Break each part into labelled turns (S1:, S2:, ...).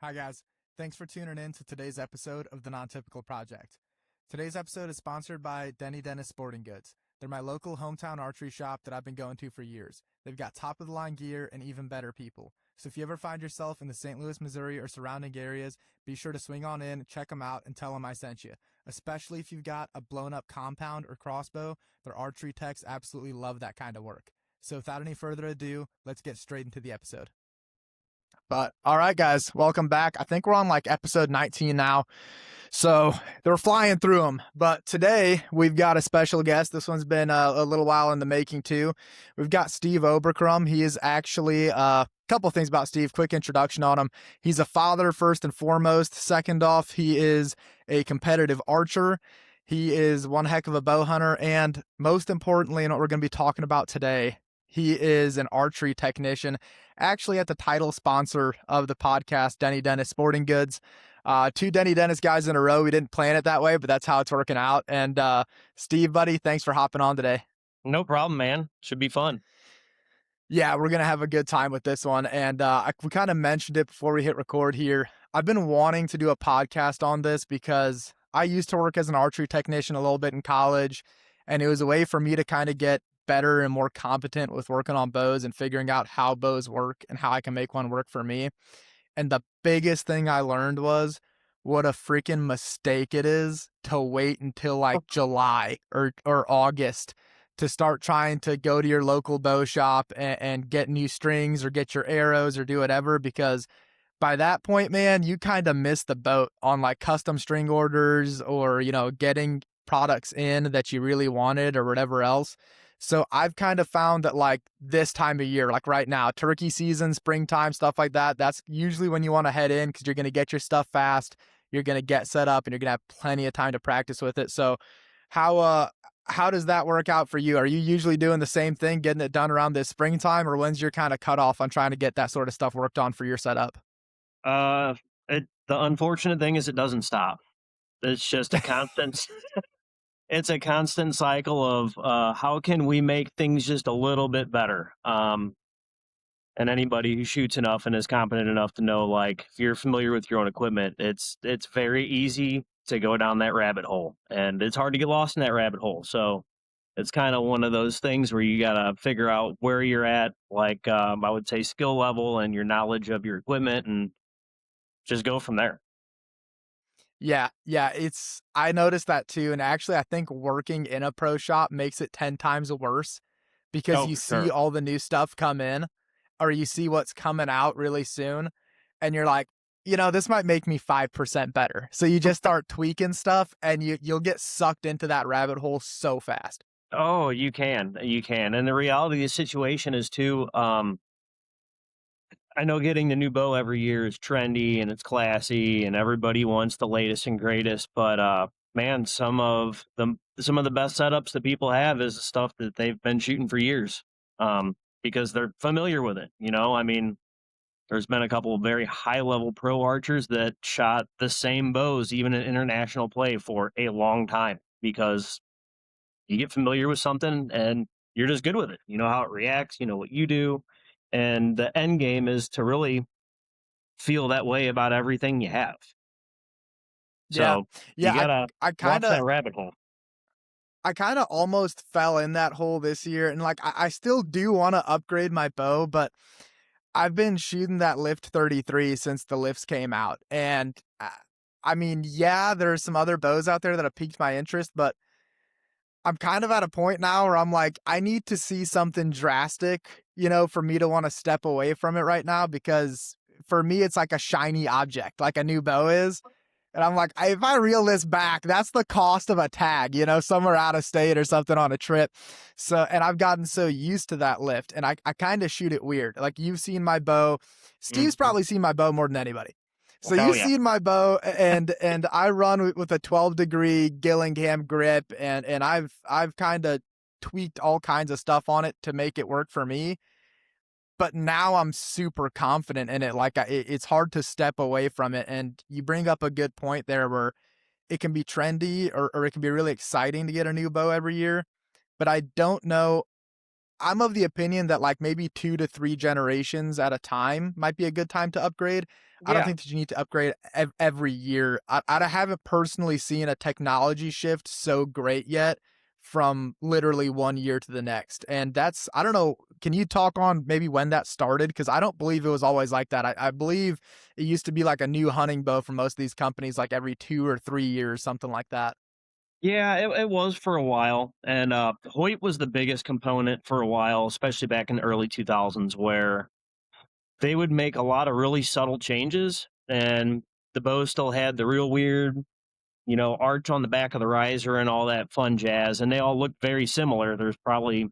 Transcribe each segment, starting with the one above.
S1: Hi, guys. Thanks for tuning in to today's episode of The Non-Typical Project. Today's episode is sponsored by Denny Dennis Sporting Goods. They're my local hometown archery shop that I've been going to for years. They've got top-of-the-line gear and even better people. So if you ever find yourself in the St. Louis, Missouri, or surrounding areas, be sure to swing on in, check them out, and tell them I sent you. Especially if you've got a blown-up compound or crossbow, their archery techs absolutely love that kind of work. So without any further ado, let's get straight into the episode. But all right, guys, welcome back. I think we're on like episode 19 now. So they're flying through them. But today we've got a special guest. This one's been a little while in the making too. We've got Steve Oberkrom. He is actually a couple things about Steve. Quick introduction on him. He's a father first and foremost. Second off, he is a competitive archer. He is one heck of a bow hunter. And most importantly, and what we're going to be talking about today, he is an archery technician, actually at the title sponsor of the podcast, Denny Dennis Sporting Goods. Two Denny Dennis guys in a row. We didn't plan it that way, but that's how it's working out. And Steve, buddy, thanks for hopping on today.
S2: No problem, man. Should be fun.
S1: Yeah, we're going to have a good time with this one. And we kind of mentioned it before we hit record here. I've been wanting to do a podcast on this because I used to work as an archery technician a little bit in college, and it was a way for me to kind of get better and more competent with working on bows and figuring out how bows work and how I can make one work for me. And the biggest thing I learned was what a freaking mistake it is to wait until like July or August to start trying to go to your local bow shop and get new strings or get your arrows or do whatever, because by that point, man, you kind of miss the boat on like custom string orders or, getting products in that you really wanted or whatever else. So I've kind of found that like this time of year, like right now, turkey season, springtime, stuff like that, that's usually when you want to head in because you're going to get your stuff fast. You're going to get set up and you're going to have plenty of time to practice with it. So how does that work out for you? Are you usually doing the same thing, getting it done around this springtime, or when's your kind of cutoff on trying to get that sort of stuff worked on for your setup?
S2: Uh, the unfortunate thing is it doesn't stop. It's just a constant. It's a constant cycle of how can we make things just a little bit better. And anybody who shoots enough and is competent enough to know, like, if you're familiar with your own equipment, it's very easy to go down that rabbit hole, and it's hard to get lost in that rabbit hole. So it's kind of one of those things where you gotta figure out where you're at, like I would say skill level and your knowledge of your equipment, and just go from there.
S1: Yeah, I noticed that too. And actually, I think working in a pro shop makes it 10 times worse because
S2: Oh,
S1: you
S2: for
S1: see
S2: sure.
S1: all the new stuff come in or you see what's coming out really soon. And you're like, this might make me 5% better. So you just start tweaking stuff and you'll get sucked into that rabbit hole so fast.
S2: Oh, you can. And the reality of the situation is too, I know getting the new bow every year is trendy and it's classy and everybody wants the latest and greatest, but man, some of the best setups that people have is the stuff that they've been shooting for years. Because they're familiar with it. I mean, there's been a couple of very high level pro archers that shot the same bows even in international play for a long time because you get familiar with something and you're just good with it. You know how it reacts, you know what you do. And the end game is to really feel that way about everything you have.
S1: Yeah.
S2: So you
S1: Yeah,
S2: gotta
S1: I
S2: watch
S1: kind of
S2: that rabbit hole.
S1: I kind of almost fell in that hole this year, and like I still do want to upgrade my bow, but I've been shooting that Lift 33 since the lifts came out. And I mean, yeah, there's some other bows out there that have piqued my interest, but I'm kind of at a point now where I'm like, I need to see something drastic, for me to want to step away from it right now, because for me, it's like a shiny object, like a new bow is. And I'm like, if I reel this back, that's the cost of a tag, somewhere out of state or something on a trip. So, and I've gotten so used to that lift, and I kind of shoot it weird. Like you've seen my bow. Steve's
S2: Mhm.
S1: probably seen my bow more than anybody. So
S2: Oh
S1: you've
S2: yeah.
S1: seen my bow, and I run with a 12-degree Gillingham grip, and I've kind of tweaked all kinds of stuff on it to make it work for me. But now I'm super confident in it. Like it's hard to step away from it. And you bring up a good point there where it can be trendy or it can be really exciting to get a new bow every year. But I don't know. I'm of the opinion that like maybe 2 to 3 generations at a time might be a good time to upgrade. I don't
S2: Yeah.
S1: think that you need to upgrade every year. I haven't personally seen a technology shift so great yet from literally 1 year to the next. And that's, I don't know, can you talk on maybe when that started? Because I don't believe it was always like that. I believe it used to be like a new hunting bow for most of these companies, like every 2 or 3 years, something like that.
S2: Yeah, it was for a while, and Hoyt was the biggest component for a while, especially back in the early 2000s, where they would make a lot of really subtle changes, and the bow still had the real weird, arch on the back of the riser and all that fun jazz, and they all looked very similar. There's probably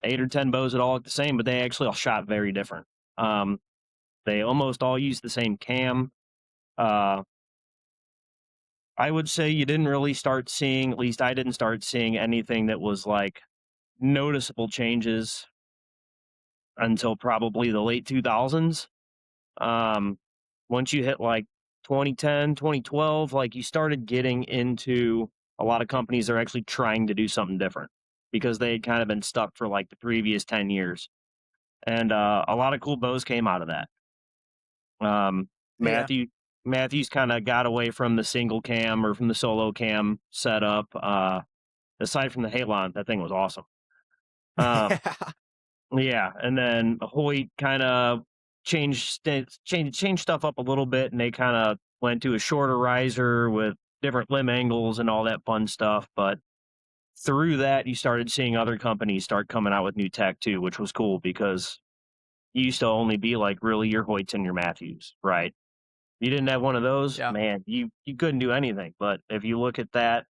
S2: 8 or 10 bows that all look the same, but they actually all shot very different. Um, they almost all use the same cam. Uh, I would say you didn't really start seeing, at least I didn't start seeing anything that was like noticeable changes until probably the late 2000s. Um, Once you hit like 2010, 2012, like you started getting into a lot of companies that are actually trying to do something different because they had kind of been stuck for like the previous 10 years. And a lot of cool bows came out of that. Um,
S1: Yeah.
S2: Matthew Matthews kind of got away from the single cam or from the solo cam setup. Aside from the Halon, that thing was awesome. Um, yeah, and then Hoyt kind of changed stuff up a little bit, and they kind of went to a shorter riser with different limb angles and all that fun stuff. But through that, you started seeing other companies start coming out with new tech too, which was cool because you used to only be like really your Hoyts and your Matthews, right? You didn't have one of those,
S1: Yeah.
S2: man, you couldn't do anything. But if you look at that,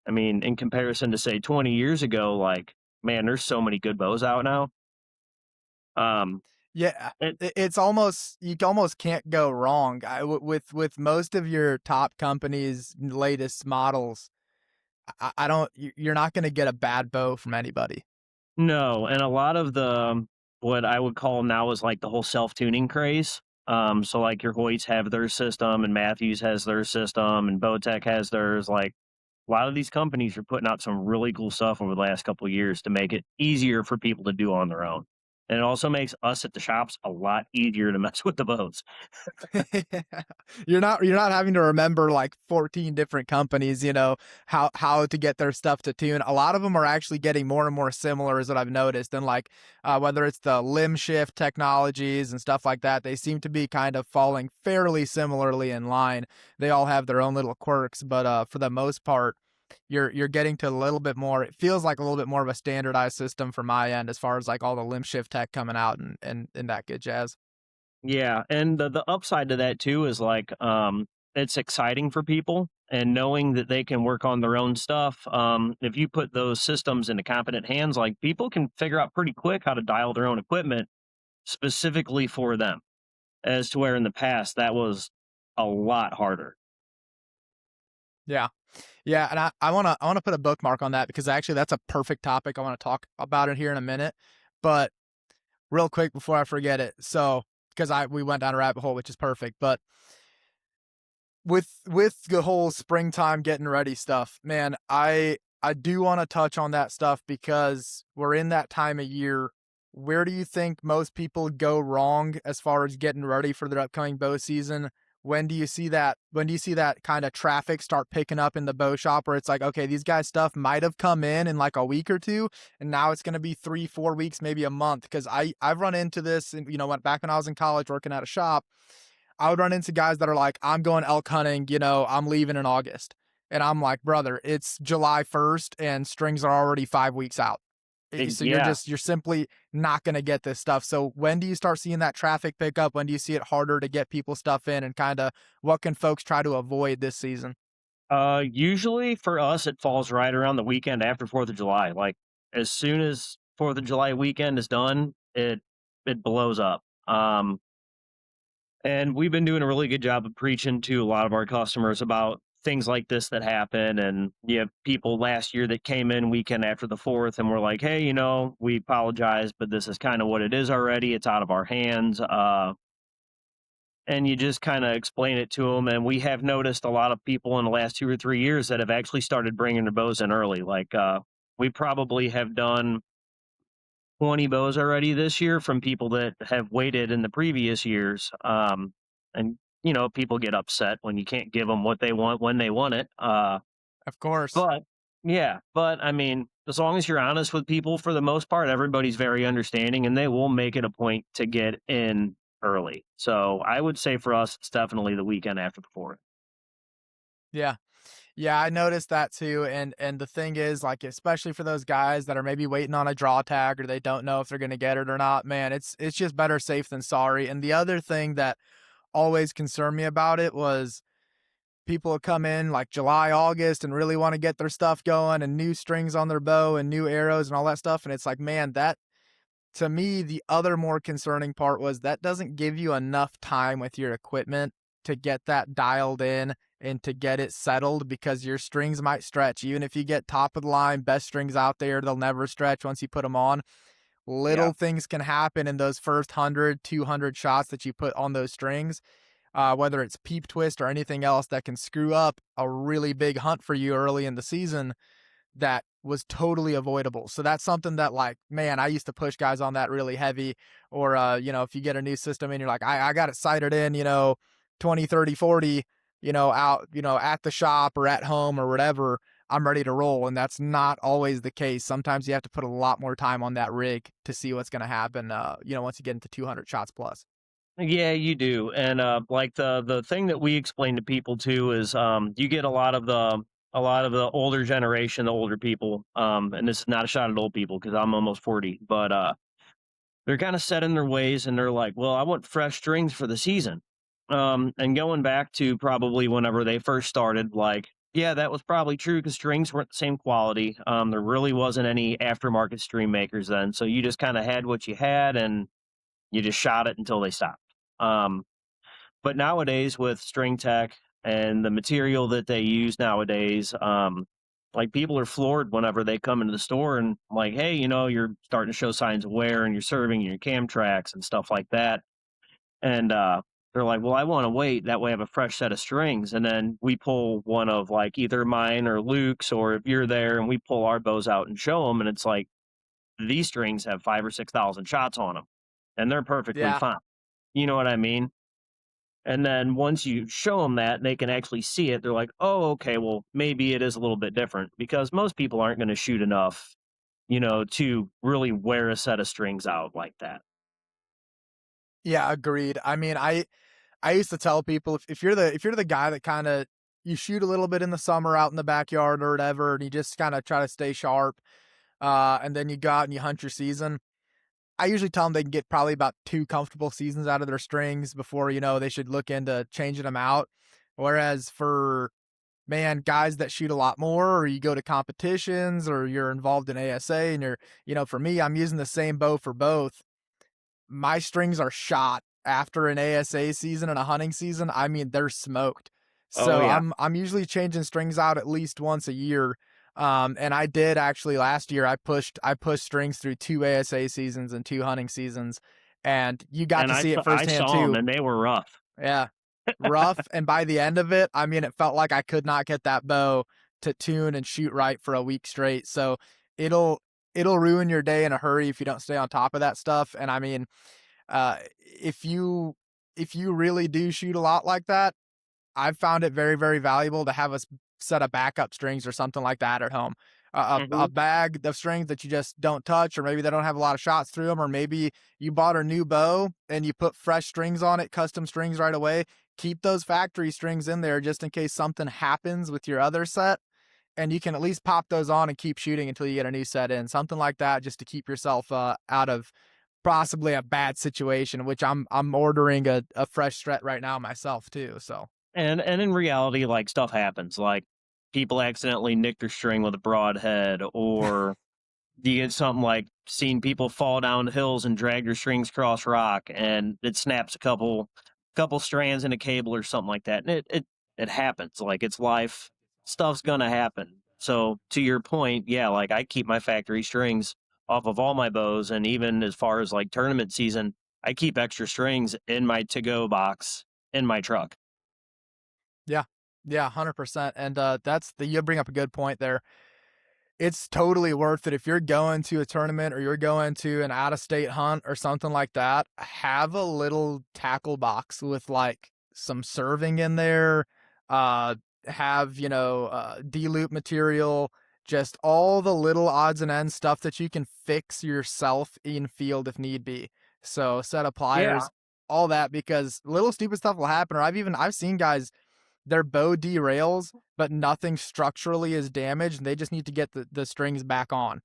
S2: I mean, in comparison to say 20 years ago, like, man, there's so many good bows out now. Um,
S1: Yeah,
S2: it,
S1: it's almost you almost can't go wrong. With most of your top companies' latest models, I don't. You're not going to get a bad bow from anybody.
S2: no, and a lot of the what I would call now is like the whole self-tuning craze. So like your Hoyts have their system, and Matthews has their system, and Bowtech has theirs. Like a lot of these companies are putting out some really cool stuff over the last couple of years to make it easier for people to do on their own. And it also makes us at the shops a lot easier to mess with the bows.
S1: You're not having to remember like 14 different companies, how to get their stuff to tune. A lot of them are actually getting more and more similar is what I've noticed. And like whether it's the limb shift technologies and stuff like that, they seem to be kind of falling fairly similarly in line. They all have their own little quirks, but for the most part, you're getting to a little bit more. It feels like a little bit more of a standardized system from my end as far as like all the limb shift tech coming out and that good jazz.
S2: Yeah, and the upside to that too is like it's exciting for people and knowing that they can work on their own stuff. If you put those systems into competent hands, like people can figure out pretty quick how to dial their own equipment specifically for them, as to where in the past that was a lot harder.
S1: Yeah. Yeah, and I wanna put a bookmark on that because actually that's a perfect topic. I want to talk about it here in a minute. But real quick before I forget it, so because I we went down a rabbit hole, which is perfect. But with the whole springtime getting ready stuff, man, I do want to touch on that stuff because we're in that time of year. Where do you think most people go wrong as far as getting ready for their upcoming bow season? When do you see that kind of traffic start picking up in the bow shop where it's like, okay, these guys' stuff might have come in like a week or two, and now it's going to be 3, 4 weeks, maybe a month? Because I've run into this, and back when I was in college working at a shop, I would run into guys that are like, I'm going elk hunting, I'm leaving in August. And I'm like, brother, it's July 1st and strings are already 5 weeks out. So
S2: Yeah,
S1: you're simply not going to get this stuff. So when do you start seeing that traffic pick up? When do you see it harder to get people stuff in, and kind of what can folks try to avoid this season?
S2: usually for us it falls right around the weekend after 4th of July. Like as soon as 4th of July weekend is done, it blows up. And we've been doing a really good job of preaching to a lot of our customers about things like this that happen. And you have people last year that came in weekend after the 4th and were like, hey, we apologize, but this is kind of what it is already. It's out of our hands. And you just kind of explain it to them. And we have noticed a lot of people in the last 2 or 3 years that have actually started bringing their bows in early. Like we probably have done 20 bows already this year from people that have waited in the previous years. And people get upset when you can't give them what they want when they want it.
S1: Of course.
S2: But yeah, but I mean, as long as you're honest with people, for the most part, everybody's very understanding and they will make it a point to get in early. So I would say for us, it's definitely the weekend after the 4th.
S1: Yeah. Yeah, I noticed that too, and the thing is, like, especially for those guys that are maybe waiting on a draw tag or they don't know if they're gonna get it or not, man, it's just better safe than sorry. And the other thing that always concerned me about it was people would come in like July, August and really wanna get their stuff going and new strings on their bow and new arrows and all that stuff, and it's like, man, that to me, the other more concerning part was that doesn't give you enough time with your equipment to get that dialed in and to get it settled because your strings might stretch. Even if you get top of the line, best strings out there, they'll never stretch once you put them on.
S2: Yeah.
S1: Little things can happen in those first 100, 200 shots that you put on those strings, whether it's peep twist or anything else that can screw up a really big hunt for you early in the season that was totally avoidable. So that's something that, like, man, I used to push guys on that really heavy. Or if you get a new system and you're like, I got it sighted in, 20, 30, 40, out, at the shop or at home or whatever, I'm ready to roll. And that's not always the case. Sometimes you have to put a lot more time on that rig to see what's going to happen, once you get into 200 shots plus.
S2: Yeah, you do. And like the thing that we explain to people too is you get a lot of the older generation, the older people, and this is not a shot at old people because I'm almost 40, but they're kind of set in their ways and they're like, well, I want fresh strings for the season. And going back to probably whenever they first started, like, yeah, that was probably true because strings weren't the same quality. There really wasn't any aftermarket string makers then. So you just kind of had what you had and you just shot it until they stopped. Um, but nowadays with string tech and the material that they use nowadays, like people are floored whenever they come into the store and like, hey, you're starting to show signs of wear and you're serving your cam tracks and stuff like that. And they're like, well, I want to wait. That way I have a fresh set of strings. And then we pull one of like either mine or Luke's, or if you're there and we pull our bows out and show them. And it's like, these strings have 5 or 6,000 shots on them and they're perfectly
S1: Yeah.
S2: fine. You know what I mean? And then once you show them that and they can actually see it, they're like, "Oh, okay, well, maybe it is a little bit different," because most people aren't gonna shoot enough, to really wear a set of strings out like that.
S1: Yeah, agreed. I mean, I used to tell people if you're the guy that kind of you shoot a little bit in the summer out in the backyard or whatever, and you just kind of try to stay sharp, and then you go out and you hunt your season. I usually tell them they can get probably about 2 comfortable seasons out of their strings before they should look into changing them out. Whereas for man, guys that shoot a lot more, or you go to competitions, or you're involved in ASA, and for me, I'm using the same bow for both. My strings are shot after an ASA season and a hunting season. I mean, they're smoked.
S2: Oh,
S1: So
S2: yeah.
S1: I'm usually changing strings out at least once a year. And I did actually last year. I pushed strings through 2 ASA seasons and 2 hunting seasons, and you got
S2: And
S1: to
S2: I
S1: see
S2: saw
S1: it
S2: I
S1: firsthand
S2: saw them
S1: too.
S2: and they were rough.
S1: Yeah, rough. And by the end of it, I mean, it felt like I could not get that bow to tune and shoot right for a week straight. So it'll it'll ruin your day in a hurry if you don't stay on top of that stuff. And I mean, if you really do shoot a lot like that, I've found it very, very valuable to have a set of backup strings or something like that at home. A
S2: Mhm.
S1: bag of strings that you just don't touch, or maybe they don't have a lot of shots through them, or maybe you bought a new bow and you put fresh strings on it, custom strings right away. Keep those factory strings in there just in case something happens with your other set, and you can at least pop those on and keep shooting until you get a new set in. Something like that, just to keep yourself out of possibly a bad situation, which I'm ordering a fresh set right now myself too. So
S2: And in reality, like, stuff happens, like, people accidentally nick their string with a broadhead, or you get something like seeing people fall down hills and drag their strings across rock and it snaps a couple strands in a cable or something like that. And it happens. Like, it's life. Stuff's gonna happen. So to your point, yeah, like I keep my factory strings off of all my bows, and even as far as like tournament season, I keep extra strings in my to go box in my truck.
S1: yeah, yeah, 100%. And you bring up a good point there. It's totally worth it if you're going to a tournament or you're going to an out-of-state hunt or something like that. Have a little tackle box with like some serving in there. Uh, have de-loop material, just all the little odds and ends stuff that you can fix yourself in field if need be. So set of
S2: Yeah.
S1: pliers, all that, because little stupid stuff will happen. Or I've seen guys, their bow derails, but nothing structurally is damaged. And they just need to get the strings back on.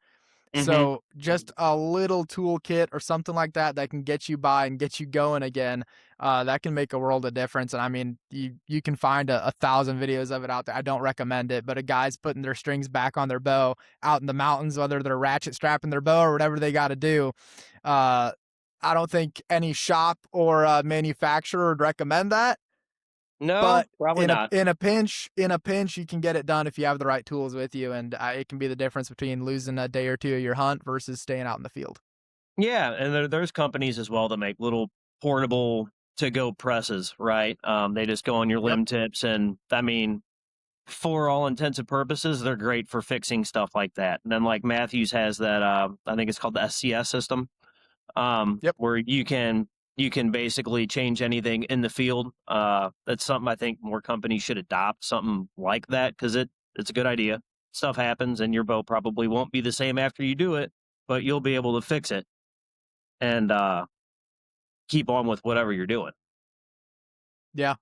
S2: Hmm.
S1: So just a little toolkit or something like that that can get you by and get you going again, that can make a world of difference. And I mean, you can find a thousand videos of it out there. I don't recommend it, but a guy's putting their strings back on their bow out in the mountains, whether they're ratchet strapping their bow or whatever they got to do. Uh, I don't think any shop or manufacturer would recommend that,
S2: No,
S1: but
S2: probably not.
S1: in a pinch, you can get it done if you have the right tools with you, and it can be the difference between losing a day or two of your hunt versus staying out in the field.
S2: Yeah, and there's companies as well that make little portable to go presses, right? They just go on your
S1: Yep.
S2: limb tips, and I mean, for all intents and purposes, they're great for fixing stuff like that. And then like Matthews has that, I think it's called the SCS system,
S1: Yep.
S2: where you can basically change anything in the field. That's something I think more companies should adopt, something like that, because it's a good idea. Stuff happens, and your bow probably won't be the same after you do it, but you'll be able to fix it and keep on with whatever you're doing.
S1: Yeah.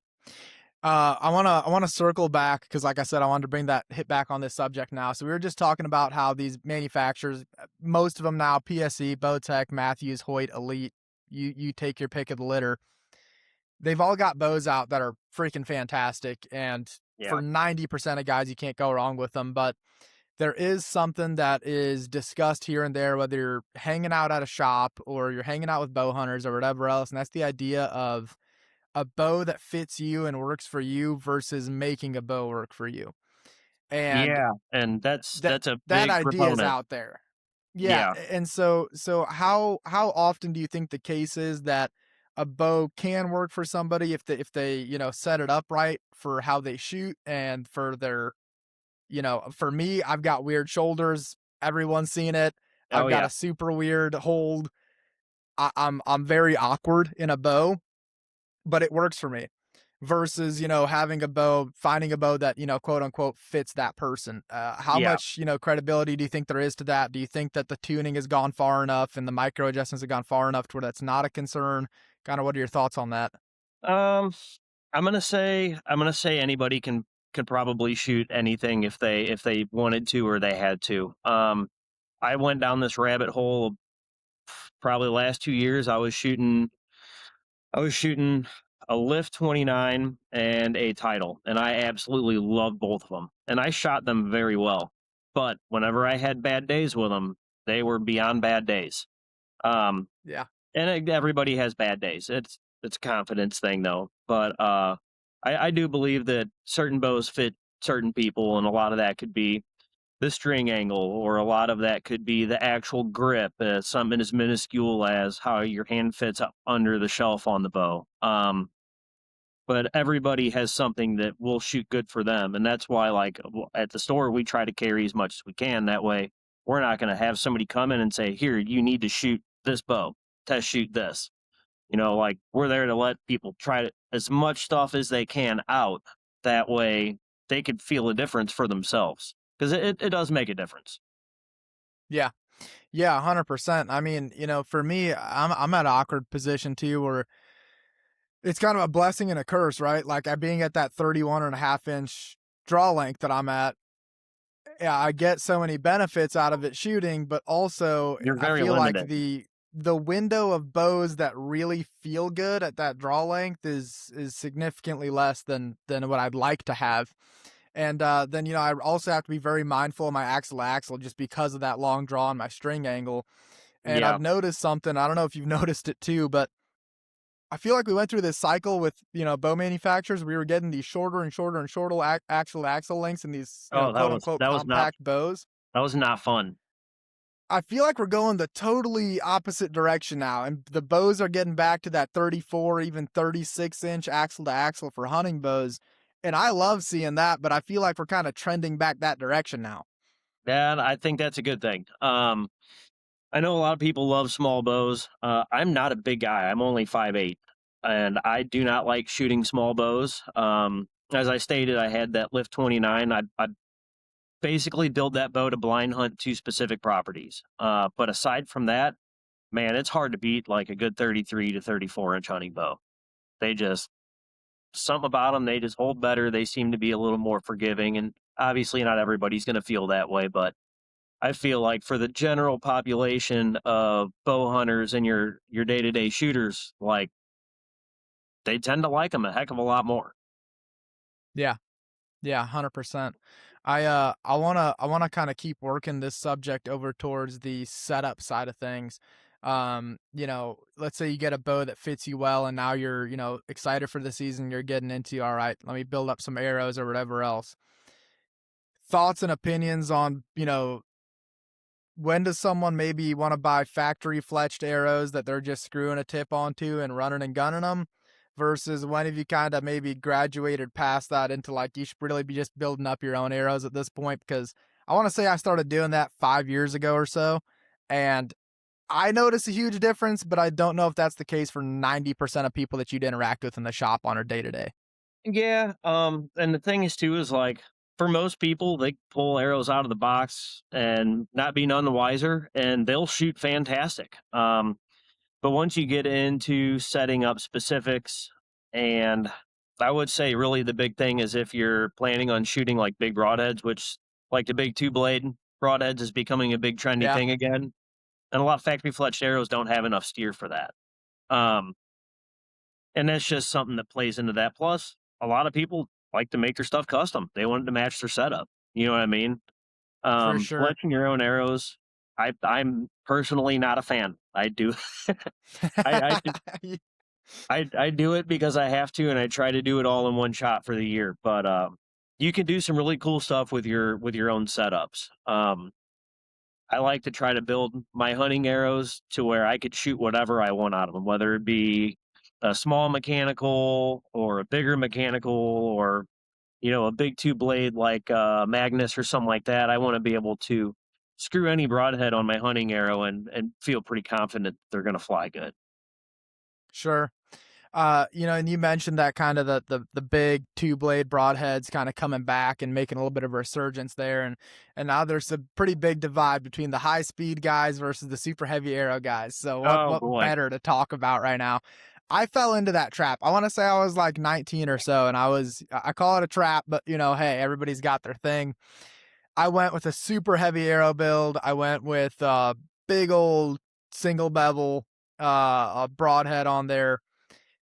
S1: I wanna circle back because, like I said, I wanted to bring that hit back on this subject now. So we were just talking about how these manufacturers, most of them now, PSE, Bowtech, Matthews, Hoyt, Elite, you take your pick of the litter. They've all got bows out that are freaking fantastic, and
S2: Yeah.
S1: for 90% of guys, you can't go wrong with them. But there is something that is discussed here and there, whether you're hanging out at a shop or you're hanging out with bow hunters or whatever else, and that's the idea of a bow that fits you and works for you versus making a bow work for you. And
S2: Yeah, and that's
S1: that
S2: that's a
S1: that
S2: big
S1: idea is
S2: proponent.
S1: out there. Yeah,
S2: Yeah.
S1: and so how often do you think the case is that a bow can work for somebody if they, set it up right for how they shoot and for their, for me, I've got weird shoulders. Everyone's seen it.
S2: Oh
S1: I've got
S2: yeah.
S1: a super weird hold. I'm very awkward in a bow, but it works for me. Versus, having a bow, finding a bow that, quote unquote fits that person. How
S2: Yeah.
S1: much, credibility do you think there is to that? Do you think that the tuning has gone far enough and the micro adjustments have gone far enough to where that's not a concern? Kind of what are your thoughts on that?
S2: Um, I'm gonna say anybody can probably shoot anything if they wanted to or they had to. I went down this rabbit hole probably the last 2 years. I was shooting a lift 29 and a title, and I absolutely love both of them, and I shot them very well. But whenever I had bad days with them, they were beyond bad days. Um,
S1: Yeah.
S2: and everybody has bad days. It's a confidence thing though. But I do believe that certain bows fit certain people, and a lot of that could be the string angle, or a lot of that could be the actual grip. Something as minuscule as how your hand fits up under the shelf on the bow. But everybody has something that will shoot good for them, and that's why, like at the store, we try to carry as much as we can. That way, we're not going to have somebody come in and say, "Here, you need to shoot this bow. Test shoot this." Like we're there to let people try as much stuff as they can out. That way, they could feel a difference for themselves, because it does make a difference.
S1: Yeah. Yeah. 100%. I mean, for me, I'm at an awkward position too, where it's kind of a blessing and a curse, right? Like I being at that 31.5 inch draw length that I'm at, yeah, I get so many benefits out of it shooting, but also
S2: You're
S1: I
S2: very
S1: feel like
S2: limited.
S1: the window of bows that really feel good at that draw length is significantly less than what I'd like to have. And then I also have to be very mindful of my axle to axle just because of that long draw and my string angle. And
S2: Yeah.
S1: I've noticed something. I don't know if you've noticed it too, but I feel like we went through this cycle with, bow manufacturers. We were getting these shorter and shorter and shorter axle to axle lengths in these,
S2: Oh, that
S1: quote
S2: was
S1: unquote
S2: that was not
S1: compact bows.
S2: that was not fun.
S1: I feel like we're going the totally opposite direction now, and the bows are getting back to that 34, even 36-inch axle to axle for hunting bows. And I love seeing that, but I feel like we're kind of trending back that direction now.
S2: Yeah, and I think that's a good thing. I know a lot of people love small bows. I'm not a big guy. I'm only 5'8", and I do not like shooting small bows. As I stated, I had that Lift 29. I basically build that bow to blind hunt two specific properties. But aside from that, man, it's hard to beat like a good 33 to 34-inch hunting bow. They just something about them. They just hold better. They seem to be a little more forgiving, and obviously, not everybody's going to feel that way, but I feel like for the general population of bow hunters and your day to day shooters, like they tend to like them a heck of a lot more.
S1: Yeah. Yeah, 100%. I wanna kind of keep working this subject over towards the setup side of things. Let's say you get a bow that fits you well and now you're, excited for the season, you're getting into, all right, let me build up some arrows or whatever else. Thoughts and opinions on, when does someone maybe want to buy factory fletched arrows that they're just screwing a tip onto and running and gunning them versus when have you kind of maybe graduated past that into like you should really be just building up your own arrows at this point? Because I want to say I started doing that 5 years ago or so, and I notice a huge difference, but I don't know if that's the case for 90% of people that you'd interact with in the shop on a day to day.
S2: Yeah. And the thing is too is like for most people, they pull arrows out of the box and not be none the wiser, and they'll shoot fantastic. But once you get into setting up specifics, and I would say really the big thing is if you're planning on shooting like big broadheads, which like the big two blade broadheads is becoming a big trendy
S1: Yeah,
S2: thing again. And a lot of factory fletched arrows don't have enough steer for that. Um, and that's just something that plays into that. Plus, a lot of people like to make their stuff custom. They want it to match their setup. You know what I mean?
S1: for sure.
S2: Fletching your own arrows, I'm personally not a fan. I do I I do it because I have to, and I try to do it all in one shot for the year. But you can do some really cool stuff with your own setups. I like to try to build my hunting arrows to where I could shoot whatever I want out of them, whether it be a small mechanical or a bigger mechanical or a big two blade like Magnus or something like that. I want to be able to screw any broadhead on my hunting arrow and feel pretty confident they're going to fly good.
S1: Sure. And you mentioned that kind of the big two blade broadheads kind of coming back and making a little bit of a resurgence there, and now there's a pretty big divide between the high speed guys versus the super heavy arrow guys. So
S2: Oh
S1: what
S2: boy.
S1: better to talk about right now? I fell into that trap. I want to say I was like 19 or so, and I call it a trap, but hey, everybody's got their thing. I went with a super heavy arrow build. I went with big old single bevel a broadhead on there,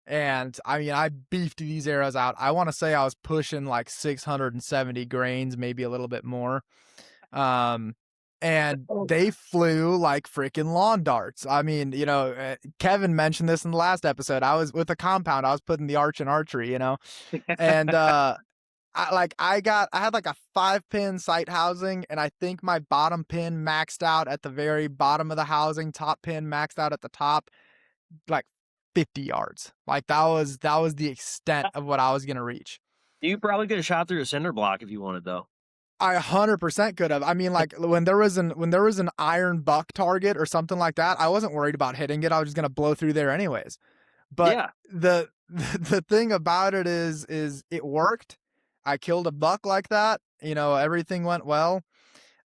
S1: and I mean, I beefed these arrows out. I want to say I was pushing like 670 grains, maybe a little bit more. Um, and they flew like freaking lawn darts. I mean, Kevin mentioned this in the last episode. I was with a compound. I was putting the arch in archery, and I had like a 5-pin sight housing, and I think my bottom pin maxed out at the very bottom of the housing, top pin maxed out at the top like 50 yards. Like that was the extent of what I was gonna reach.
S2: You probably could have shot through a cinder block if you wanted, though.
S1: I 100% could have. I mean, like when there was an iron buck target or something like that, I wasn't worried about hitting it. I was just gonna blow through there anyways. But
S2: Yeah.
S1: the the thing about it is it worked. I killed a buck like that. Everything went well.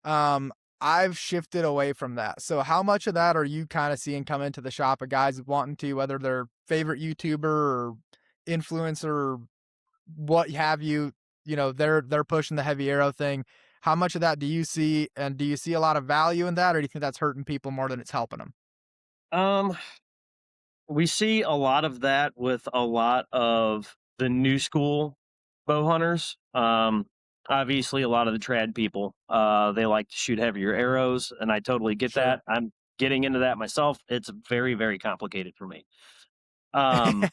S1: Um, I've shifted away from that. So how much of that are you kind of seeing come into the shop of guys wanting to, whether they're favorite YouTuber or influencer or what have you, they're pushing the heavy arrow thing. How much of that do you see, and do you see a lot of value in that, or do you think that's hurting people more than it's helping them?
S2: Um, we see a lot of that with a lot of the new school bow hunters. Obviously, a lot of the trad people, they like to shoot heavier arrows, and I totally get
S1: Sure.
S2: that. I'm getting into that myself. It's very, very complicated for me, um,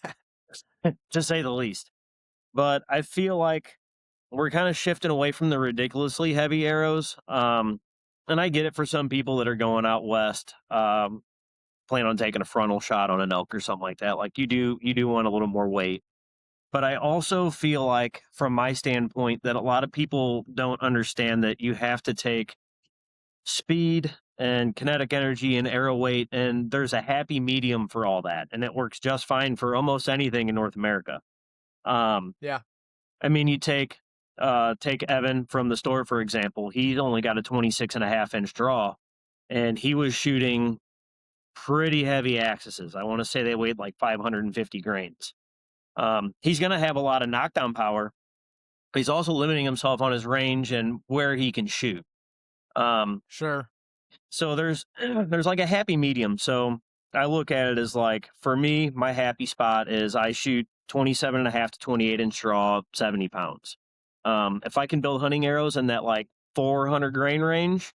S2: to say the least. But I feel like we're kind of shifting away from the ridiculously heavy arrows. And I get it for some people that are going out west. Plan on taking a frontal shot on an elk or something like that. Like you do want a little more weight. But I also feel like, from my standpoint, that a lot of people don't understand that you have to take speed and kinetic energy and arrow weight, and there's a happy medium for all that, and it works just fine for almost anything in North America. Um,
S1: Yeah,
S2: I mean, you take Evan from the store, for example. He's only got a 26.5 inch draw, and he was shooting pretty heavy axes. I want to say they weighed like 550 grains. He's going to have a lot of knockdown power, but he's also limiting himself on his range and where he can shoot. Um,
S1: sure,
S2: so there's like a happy medium. So I look at it as like, for me, my happy spot is I shoot 27.5 to 28 inch draw, 70 pounds. If I can build hunting arrows in that like 400 grain range,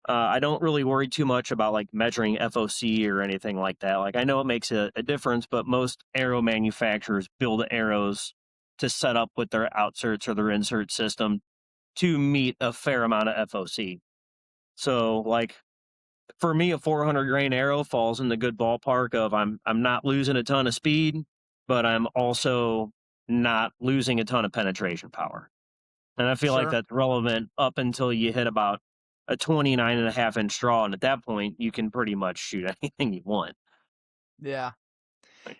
S2: I don't really worry too much about like measuring FOC or anything like that. Like, I know it makes a difference, but most arrow manufacturers build arrows to set up with their outserts or their insert system to meet a fair amount of FOC. So like, for me, a 400 grain arrow falls in the good ballpark of I'm not losing a ton of speed, but I'm also not losing a ton of penetration power. And I feel like
S1: sure.
S2: that's relevant up until you hit about a 29.5 inch draw. And at that point, you can pretty much shoot anything you want.
S1: Yeah.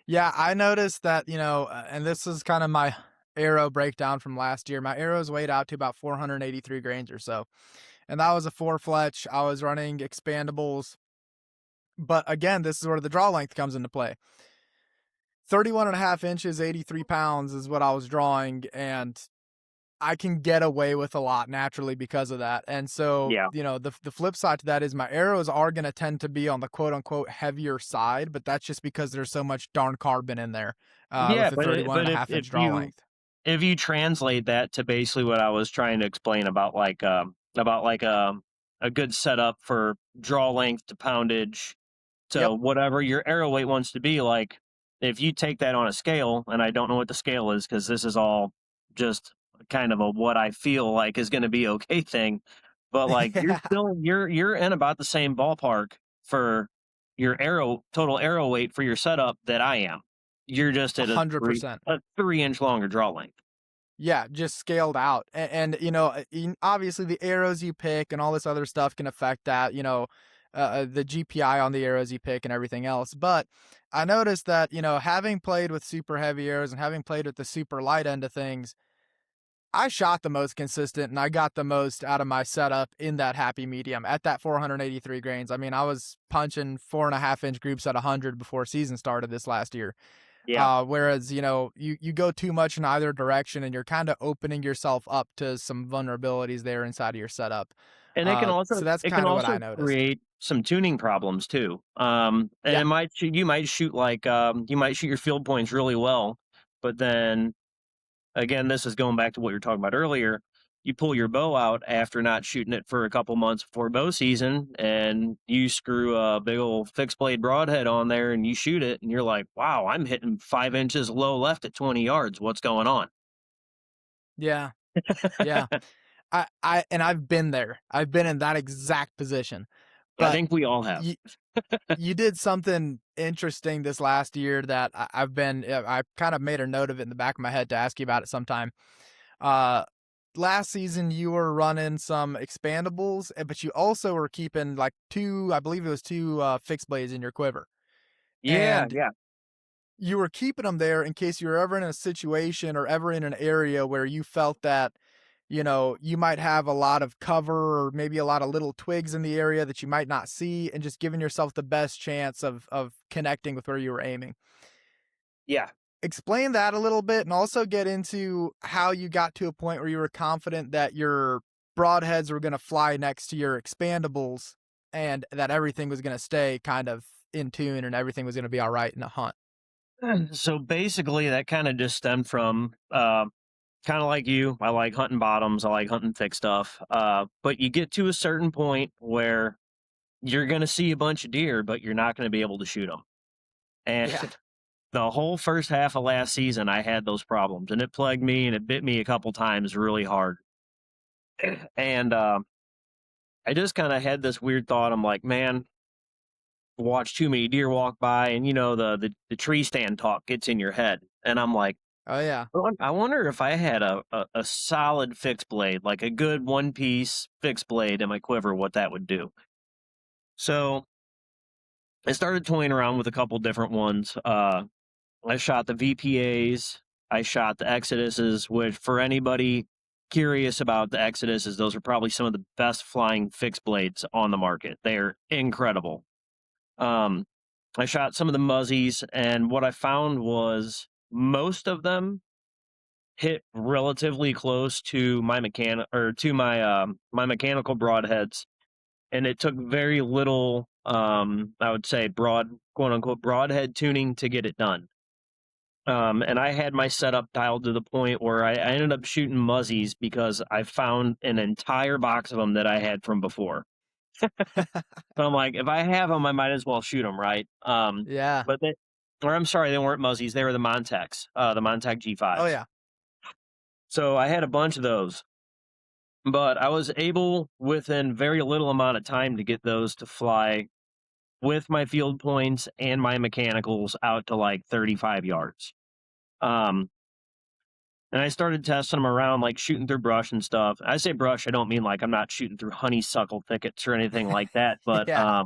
S1: Yeah, I noticed that, and this is kind of my arrow breakdown from last year. My arrows weighed out to about 483 grains or so. And that was a four fletch. I was running expandables. But again, this is where the draw length comes into play. 31 and a half inches, 83 pounds is what I was drawing. And I can get away with a lot naturally because of that. And so,
S2: Yeah.
S1: the flip side to that is my arrows are going to tend to be on the quote unquote heavier side, but that's just because there's so much darn carbon in there
S2: Yeah.
S1: with the
S2: But,
S1: 31 and
S2: but
S1: a
S2: if,
S1: half
S2: if
S1: inch draw
S2: you,
S1: length.
S2: if you translate that to basically what I was trying to explain about like a good setup for draw length to poundage to
S1: Yep.
S2: whatever your arrow weight wants to be, like, if you take that on a scale, and I don't know what the scale is because this is all just kind of a what I feel like is going to be okay thing, but like,
S1: Yeah.
S2: you're in about the same ballpark for your arrow total arrow weight for your setup that I am. You're just at
S1: 100%.
S2: a 3 inch longer draw length.
S1: Yeah, just scaled out. And obviously the arrows you pick and all this other stuff can affect that, the GPI on the arrows you pick and everything else. But I noticed that, having played with super heavy arrows and having played with the super light end of things, I shot the most consistent and I got the most out of my setup in that happy medium at that 483 grains. I mean, I was punching 4.5 inch groups at 100 before season started this last year.
S2: Yeah,
S1: Whereas, you go too much in either direction and you're kind of opening yourself up to some vulnerabilities there inside of your setup.
S2: and
S1: So that's
S2: it can
S1: kind of what
S2: also
S1: I noticed.
S2: create some tuning problems too. And
S1: Yeah.
S2: you might shoot like you might shoot your field points really well, but then again, this is going back to what you were talking about earlier. You pull your bow out after not shooting it for a couple months before bow season, and you screw a big old fixed blade broadhead on there, and you shoot it, and you're like, "Wow, I'm hitting 5 inches low left at 20 yards. What's going on?"
S1: Yeah. Yeah. And I've been there. I've been in that exact position.
S2: I
S1: But
S2: think we all have.
S1: you did something interesting this last year that I kind of made a note of it in the back of my head to ask you about it sometime. Uh, Last season you were running some expandables, but you also were keeping like I believe it was two fixed blades in your quiver,
S2: Yeah,
S1: and
S2: yeah,
S1: you were keeping them there in case you were ever in a situation or ever in an area where you felt that you might have a lot of cover or maybe a lot of little twigs in the area that you might not see, and just giving yourself the best chance of connecting with where you were aiming.
S2: yeah.
S1: Explain that a little bit and also get into how you got to a point where you were confident that your broadheads were going to fly next to your expandables and that everything was going to stay kind of in tune and everything was going to be all right in the hunt.
S2: So basically, that kind of just stemmed from kind of like you. I like hunting bottoms. I like hunting thick stuff. But you get to a certain point where you're going to see a bunch of deer, but you're not going to be able to shoot them. And
S1: Yeah.
S2: the whole first half of last season, I had those problems, and it plagued me, and it bit me a couple times really hard. And I just kind of had this weird thought. I'm like, man, watch too many deer walk by, and the tree stand talk gets in your head, and I'm like,
S1: Oh yeah.
S2: I wonder if I had a solid fixed blade, like a good one piece fixed blade in my quiver, what that would do. So I started toying around with a couple different ones. I shot the VPAs, I shot the Exoduses, which for anybody curious about the Exoduses, those are probably some of the best flying fixed blades on the market. They're incredible. Um, I shot some of the Muzzies, and what I found was most of them hit relatively close to my my mechanical broadheads, and it took very little, I would say, quote unquote broadhead tuning to get it done. And I had my setup dialed to the point where I ended up shooting Muzzies because I found an entire box of them that I had from before. So I'm like, if I have them, I might as well shoot them, right?
S1: Yeah.
S2: But they, or I'm sorry, they weren't Muzzies. They were the Montecs, the Montec
S1: Oh
S2: G5s.
S1: yeah.
S2: So I had a bunch of those, but I was able within very little amount of time to get those to fly with my field points and my mechanicals out to like 35 yards. Um, and I started testing them around, like shooting through brush and stuff. I say brush, I don't mean like I'm not shooting through honeysuckle thickets or anything like that, but
S1: Yeah.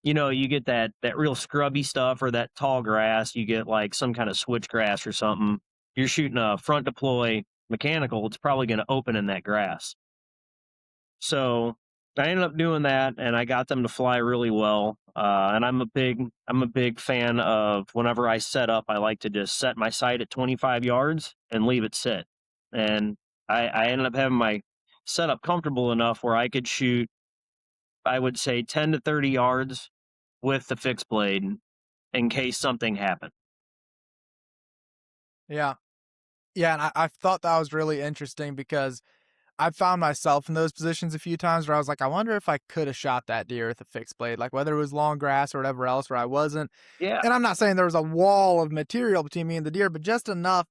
S2: you get that real scrubby stuff or that tall grass. You get like some kind of switchgrass or something. You're shooting a front deploy mechanical, it's probably going to open in that grass. So I ended up doing that, and I got them to fly really well. And I'm a big fan of whenever I set up, I like to just set my sight at 25 yards and leave it sit. And I ended up having my setup comfortable enough where I could shoot, I would say 10 to 30 yards with the fixed blade in case something happened.
S1: Yeah. Yeah, and I thought that was really interesting because I found myself in those positions a few times where I was like, I wonder if I could have shot that deer with a fixed blade, like whether it was long grass or whatever else where I wasn't.
S2: Yeah,
S1: And I'm not saying there was a wall of material between me and the deer, but just enough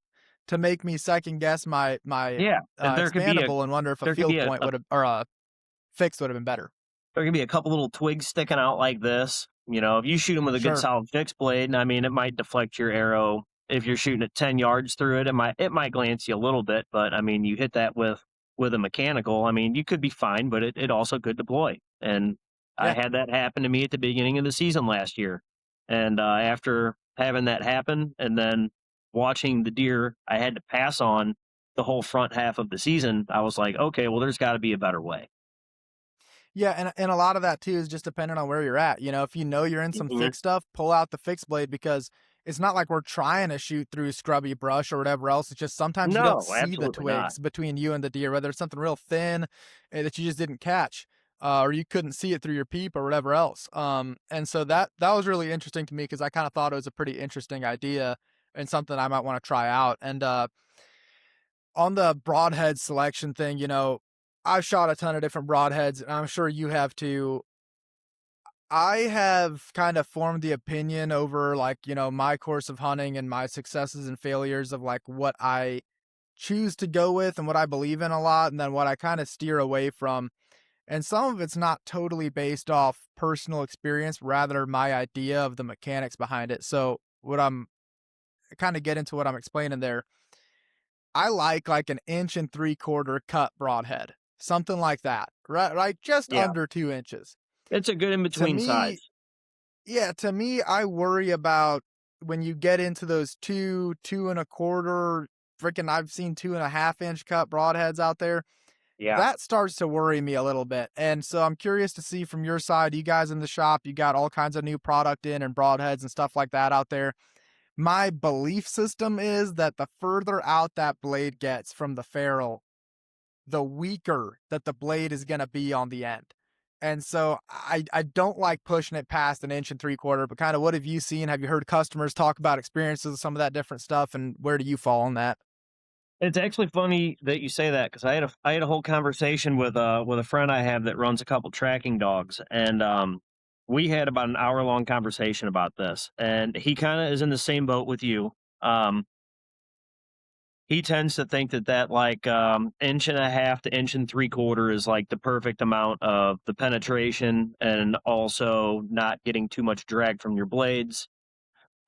S1: to make me second guess my
S2: yeah. And
S1: expandable and wonder if a
S2: there could be
S1: field point would have or a fixed would have been better.
S2: there can be a couple little twigs sticking out like this. If you shoot them with a good
S1: Sure.
S2: solid fixed blade, I mean, it might deflect your arrow. If you're shooting at 10 yards through it, it might glance you a little bit, but I mean, you hit that with a mechanical. I mean, you could be fine, but it also could deploy. And I
S1: Yeah.
S2: had that happen to me at the beginning of the season last year. And after having that happen, and then watching the deer I had to pass on the whole front half of the season, I was like, okay, well, there's got to be a better way.
S1: Yeah, and a lot of that too is just dependent on where you're at. If you know you're in some
S2: Mhm.
S1: thick stuff, pull out the fixed blade because it's not like we're trying to shoot through scrubby brush or whatever else. It's just sometimes you don't
S2: No,
S1: see the
S2: absolutely not.
S1: twigs between you and the deer, whether it's something real thin that you just didn't catch, or you couldn't see it through your peep or whatever else. And so that was really interesting to me because I kind of thought it was a pretty interesting idea and something I might want to try out. And on the broadhead selection thing, I've shot a ton of different broadheads, and I'm sure you have too. I have kind of formed the opinion over like, my course of hunting and my successes and failures of like what I choose to go with and what I believe in a lot, and then what I kind of steer away from. And some of it's not totally based off personal experience, rather my idea of the mechanics behind it. So what I'm kind of get into what I'm explaining there. I like an inch and 3/4 cut broadhead, something like that, right? Like just
S2: Yeah,
S1: under 2 inches.
S2: it's a good in
S1: To
S2: between
S1: me,
S2: size.
S1: yeah, to me, I worry about when you get into those 2, 2 and a quarter, freaking, I've seen 2.5 inch cut broadheads out there.
S2: Yeah.
S1: That starts to worry me a little bit. And so I'm curious to see from your side, you guys in the shop, you got all kinds of new product in and broadheads and stuff like that out there. My belief system is that the further out that blade gets from the ferrule, the weaker that the blade is going to be on the end. And so I don't like pushing it past an inch and 3/4, but kind of what have you seen? Have you heard customers talk about experiences with some of that different stuff? And where do you fall on that?
S2: It's actually funny that you say that because I had a whole conversation with a friend I have that runs a couple tracking dogs, and we had about an hour long conversation about this, and he kind of is in the same boat with you. Um, he tends to think that like inch and a half to inch and 3/4 is like the perfect amount of the penetration, and also not getting too much drag from your blades.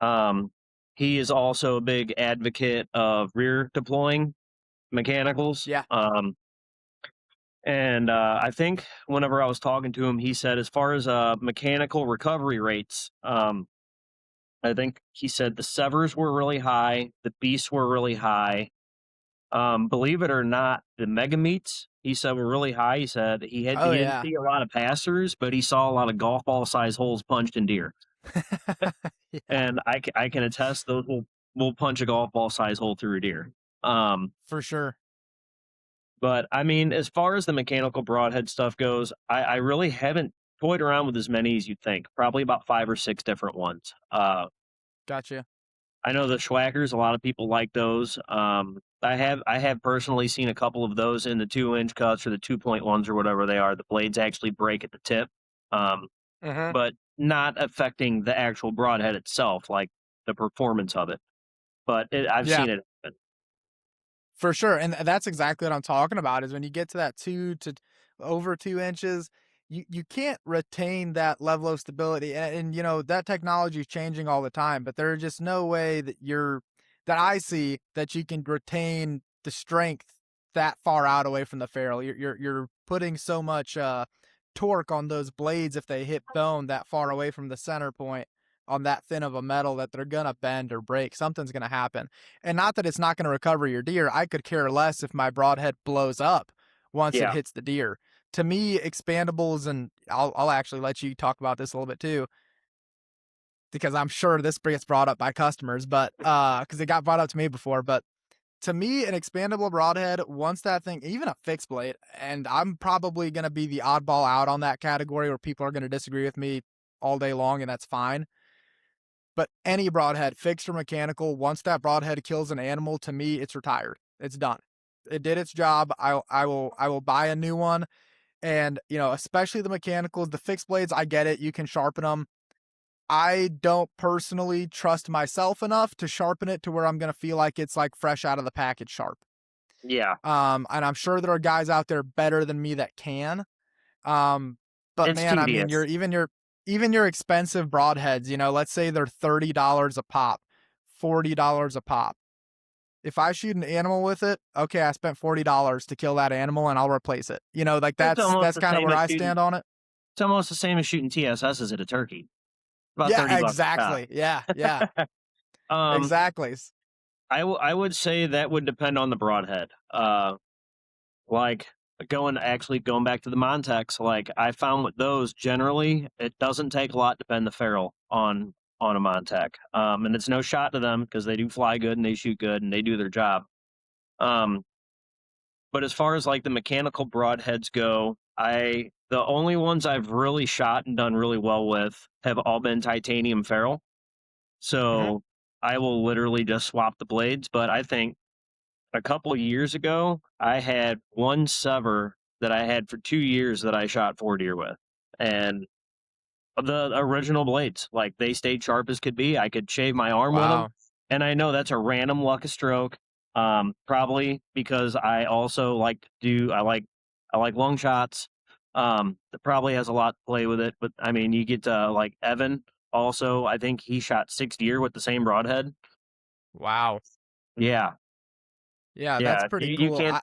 S2: Um, he is also a big advocate of rear deploying mechanicals.
S1: Yeah.
S2: And I think whenever I was talking to him, he said as far as mechanical recovery rates, I think he said the severs were really high, the beasts were really high. Believe it or not, the mega meets he said were really high. He said
S1: Oh
S2: he didn't
S1: yeah.
S2: see a lot of passers, but he saw a lot of golf ball size holes punched in deer.
S1: Yeah,
S2: And I can attest those will punch a golf ball size hole through a deer. Um,
S1: for sure.
S2: but I mean, as far as the mechanical broadhead stuff goes, I really haven't toyed around with as many as you'd think. Probably about 5 or 6 different ones.
S1: Gotcha.
S2: I know the Schwackers, a lot of people like those. I have personally seen a couple of those in the 2-inch cuts or the 2.1s or whatever they are. The blades actually break at the tip, um,
S1: Hmm.
S2: but not affecting the actual broadhead itself, like the performance of it. But I've
S1: Yeah.
S2: seen it happen.
S1: For sure, and that's exactly what I'm talking about, is when you get to that 2 to over 2 inches, you can't retain that level of stability, and, you know, that technology is changing all the time, but there's just no way that I see that you can retain the strength that far out away from the ferrule. You're putting so much, torque on those blades if they hit bone that far away from the center point on that thin of a metal that they're gonna bend or break. Something's gonna happen. And not that it's not going to recover your deer. I could care less if my broadhead blows up once it
S2: Yeah,
S1: hits the deer. To me, expandables, and I'll actually let you talk about this a little bit too, because I'm sure this gets brought up by customers, but because it got brought up to me before. But to me, an expandable broadhead, once that thing, even a fixed blade, and I'm probably going to be the oddball out on that category where people are going to disagree with me all day long, and that's fine. But any broadhead, fixed or mechanical, once that broadhead kills an animal, to me, it's retired. It's done. It did its job. I will buy a new one. And, you know, especially the mechanicals, the fixed blades, I get it. You can sharpen them. I don't personally trust myself enough to sharpen it to where I'm gonna feel like it's like fresh out of the package sharp.
S2: yeah,
S1: And I'm sure there are guys out there better than me that can. Um, but
S2: it's
S1: man, I mean,
S2: tedious.
S1: even your expensive broadheads, you know, let's say they're $30 a pop, $40 a pop. If I shoot an animal with it, okay, I spent $40 to kill that animal and I'll replace it. You know, like
S2: It's almost
S1: that's
S2: the
S1: kind of
S2: same
S1: where
S2: as
S1: I
S2: shooting.
S1: stand on it.
S2: It's almost the same as shooting TSSs at a turkey. About
S1: Yeah,
S2: 30 bucks a shot.
S1: exactly. Yeah, yeah,
S2: Um,
S1: exactly.
S2: I would say that would depend on the broadhead. Like going back to the Montex, like I found with those generally, it doesn't take a lot to bend the ferrule on a Montec. And it's no shot to them because they do fly good and they shoot good and they do their job. Um, but as far as like the mechanical broadheads go, the only ones I've really shot and done really well with have all been titanium ferrule.
S1: Mhm.
S2: So I will literally just swap the blades. But I think a couple of years ago, I had one sever that I had for 2 years that I shot 4 deer with, and the original blades, like they stayed sharp as could be. I could shave my arm with them,
S1: Wow.
S2: and I know that's a random luck of stroke. Probably because I also like to do I like long shots. That probably has a lot to play with it, but I mean, you get like Evan. Also, I think he shot 6 deer with the same broadhead.
S1: Wow.
S2: Yeah,
S1: Yeah, that's
S2: yeah.
S1: pretty
S2: You
S1: cool.
S2: can't.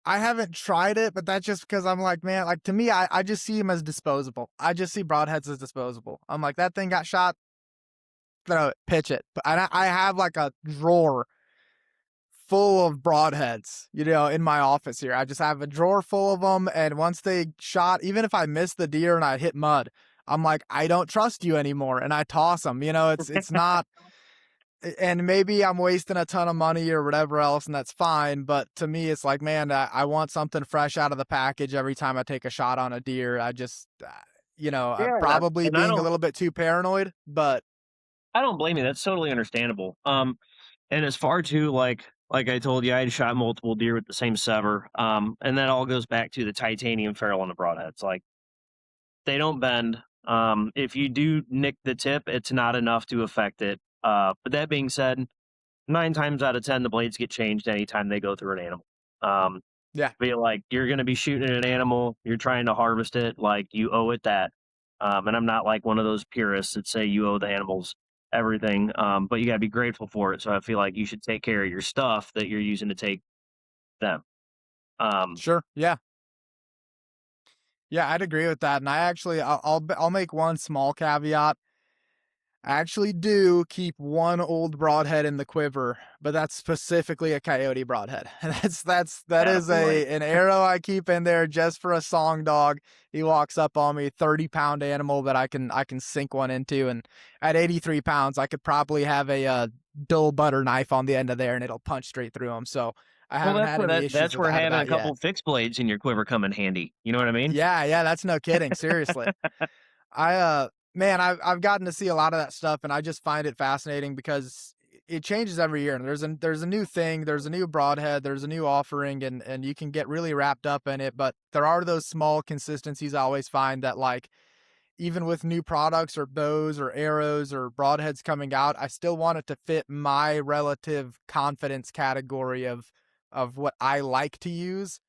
S1: I haven't tried it, but that's just because I'm like, man, like to me, I just see them as disposable. I just see broadheads as disposable. I'm like, that thing got shot, throw it, pitch it. But I have like a drawer full of broadheads, you know, in my office here. I just have a drawer full of them. And once they shot, even if I miss the deer and I hit mud, I'm like, I don't trust you anymore. And I toss them, you know, it's not, and maybe I'm wasting a ton of money or whatever else, and that's fine. But to me, it's like, man, I want something fresh out of the package every time I take a shot on a deer. I just, you know,
S2: Yeah,
S1: probably
S2: and I
S1: being a
S2: don't
S1: little bit too paranoid, but
S2: I don't blame you. That's totally understandable. And as far to like I told you, I had shot multiple deer with the same sever. And that all goes back to the titanium ferrule on the broadheads. Like they don't bend. If you do nick the tip, it's not enough to affect it. But that being said, 9 times out of 10, the blades get changed anytime they go through an animal. Um,
S1: yeah,
S2: but like you're going to be shooting at an animal, you're trying to harvest it, like you owe it that. And I'm not like one of those purists that say you owe the animals everything. But you got to be grateful for it. So I feel like you should take care of your stuff that you're using to take them. Um,
S1: Sure. Yeah. Yeah, I'd agree with that. And I'll make one small caveat. I actually do keep one old broadhead in the quiver, but that's specifically a coyote broadhead. That is
S2: Attaboy.
S1: an arrow I keep in there just for a song dog. He walks up on me, 30-pound animal that I can sink one into, and at 83 pounds, I could probably have a dull butter knife on the end of there, and it'll punch straight through him. So I
S2: Well,
S1: haven't had any issues
S2: that's
S1: with
S2: where
S1: out of
S2: having a
S1: that yet.
S2: couple fixed blades in your quiver come in handy. You know what I mean?
S1: Yeah, yeah, that's no kidding. Seriously. I man, I've gotten to see a lot of that stuff, and I just find it fascinating because it changes every year. And there's a new thing, there's a new broadhead, there's a new offering, and you can get really wrapped up in it. But there are those small consistencies I always find that, like, even with new products or bows or arrows or broadheads coming out, I still want it to fit my relative confidence category of what I like to use,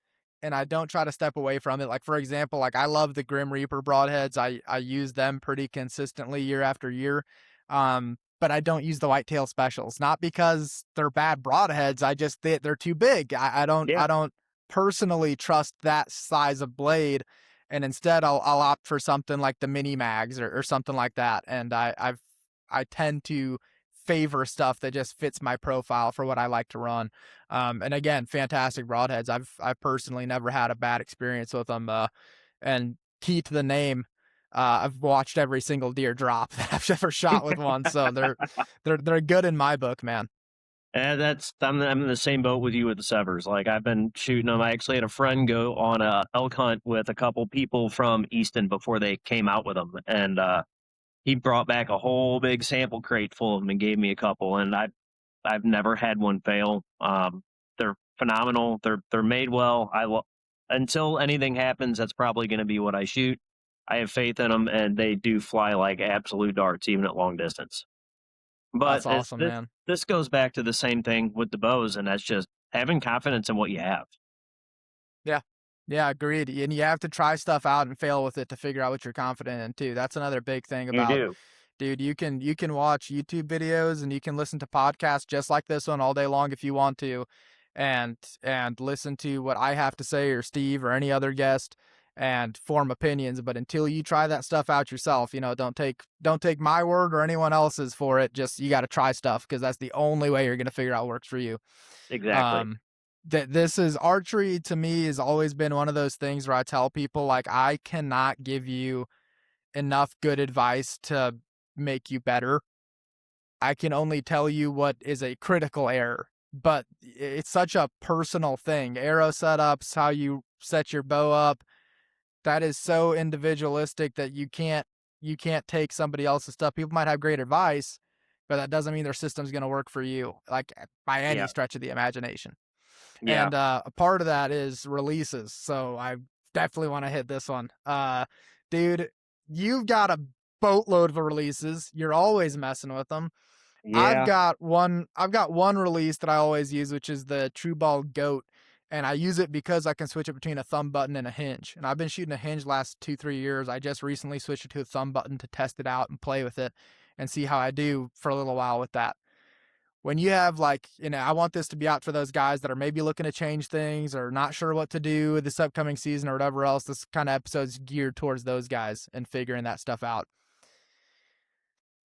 S1: and I don't try to step away from it. Like, for example, like, I love the Grim Reaper broadheads. I use them pretty consistently year after year. But I don't use the whitetail specials, not because they're bad broadheads. They're too big.
S2: Yeah.
S1: I don't personally trust that size of blade, and instead I'll opt for something like the mini mags or something like that. And I tend to favor stuff that just fits my profile for what I like to run. And again, fantastic broadheads. I've personally never had a bad experience with them. And key to the name, I've watched every single deer drop that I've ever shot with one. So they're good in my book, man.
S2: And I'm in the same boat with you with the severs. Like I've been shooting them. I actually had a friend go on a elk hunt with a couple people from Easton before they came out with them, and he brought back a whole big sample crate full of them and gave me a couple. And I've never had one fail. They're phenomenal. They're made well. Until anything happens, that's probably going to be what I shoot. I have faith in them, and they do fly like absolute darts, even at long distance. But
S1: That's awesome, man.
S2: this goes back to the same thing with the bows, and that's just having confidence in what you have.
S1: Yeah. Yeah, agreed. And you have to try stuff out and fail with it to figure out what you're confident in too. That's another big thing
S2: You
S1: about,
S2: do.
S1: dude, you can watch YouTube videos and you can listen to podcasts just like this one all day long if you want to, and listen to what I have to say or Steve or any other guest and form opinions. But until you try that stuff out yourself, don't take my word or anyone else's for it. Just you got to try stuff because that's the only way you're gonna figure out what works for you.
S2: Exactly.
S1: Um, that this is archery to me has always been one of those things where I tell people, like, I cannot give you enough good advice to make you better. I can only tell you what is a critical error, but it's such a personal thing. Arrow setups, how you set your bow up, that is so individualistic that you can't take somebody else's stuff. People might have great advice, but that doesn't mean their system's going to work for you, like, by any
S2: Yeah.
S1: stretch of the imagination.
S2: Yeah.
S1: And a part of that is releases. So I definitely want to hit this one. Dude, you've got a boatload of releases. You're always messing with them.
S2: Yeah.
S1: I've got one release that I always use, which is the True Ball Goat. And I use it because I can switch it between a thumb button and a hinge. And I've been shooting a hinge last 2-3 years. I just recently switched it to a thumb button to test it out and play with it and see how I do for a little while with that. When you have, like, I want this to be out for those guys that are maybe looking to change things or not sure what to do this upcoming season or whatever else. This kind of episode's geared towards those guys and figuring that stuff out.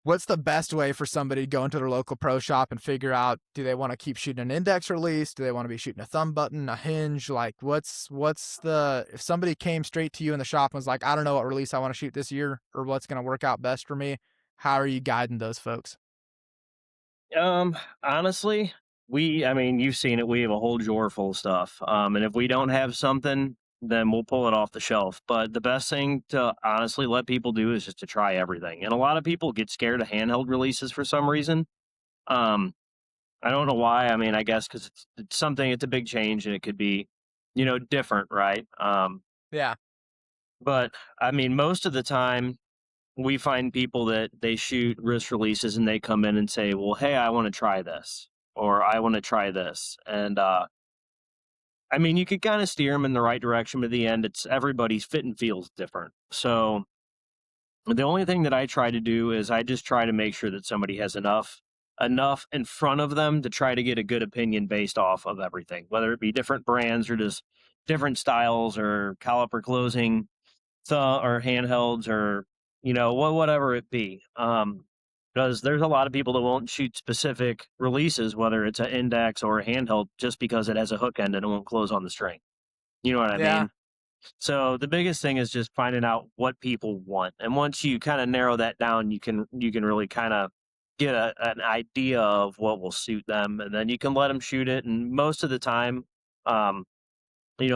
S1: What's the best way for somebody to go into their local pro shop and figure out, do they want to keep shooting an index release? Do they want to be shooting a thumb button, a hinge? Like, if somebody came straight to you in the shop and was like, I don't know what release I want to shoot this year or what's going to work out best for me, how are you guiding those folks?
S2: Honestly, I mean, you've seen it. We have a whole drawer full of stuff. And if we don't have something, then we'll pull it off the shelf. But the best thing to honestly let people do is just to try everything. And a lot of people get scared of handheld releases for some reason. Um, I don't know why. I mean, I guess because it's a big change and it could be, different, right?
S1: Yeah.
S2: But I mean, most of the time, we find people that they shoot wrist releases and they come in and say, well, hey, I want to try this or I want to try this. And I mean, you could kind of steer them in the right direction, but at the end, it's everybody's fit and feels different. So The only thing that I try to do is I just try to make sure that somebody has enough in front of them to try to get a good opinion based off of everything, whether it be different brands or just different styles or caliper closing, or handhelds or whatever it be. Because there's a lot of people that won't shoot specific releases, whether it's an index or a handheld, just because it has a hook end and it won't close on the string. You know what I
S1: Yeah.
S2: mean? So the biggest thing is just finding out what people want, and once you kind of narrow that down, you can really kind of get an idea of what will suit them, and then you can let them shoot it. And most of the time, um,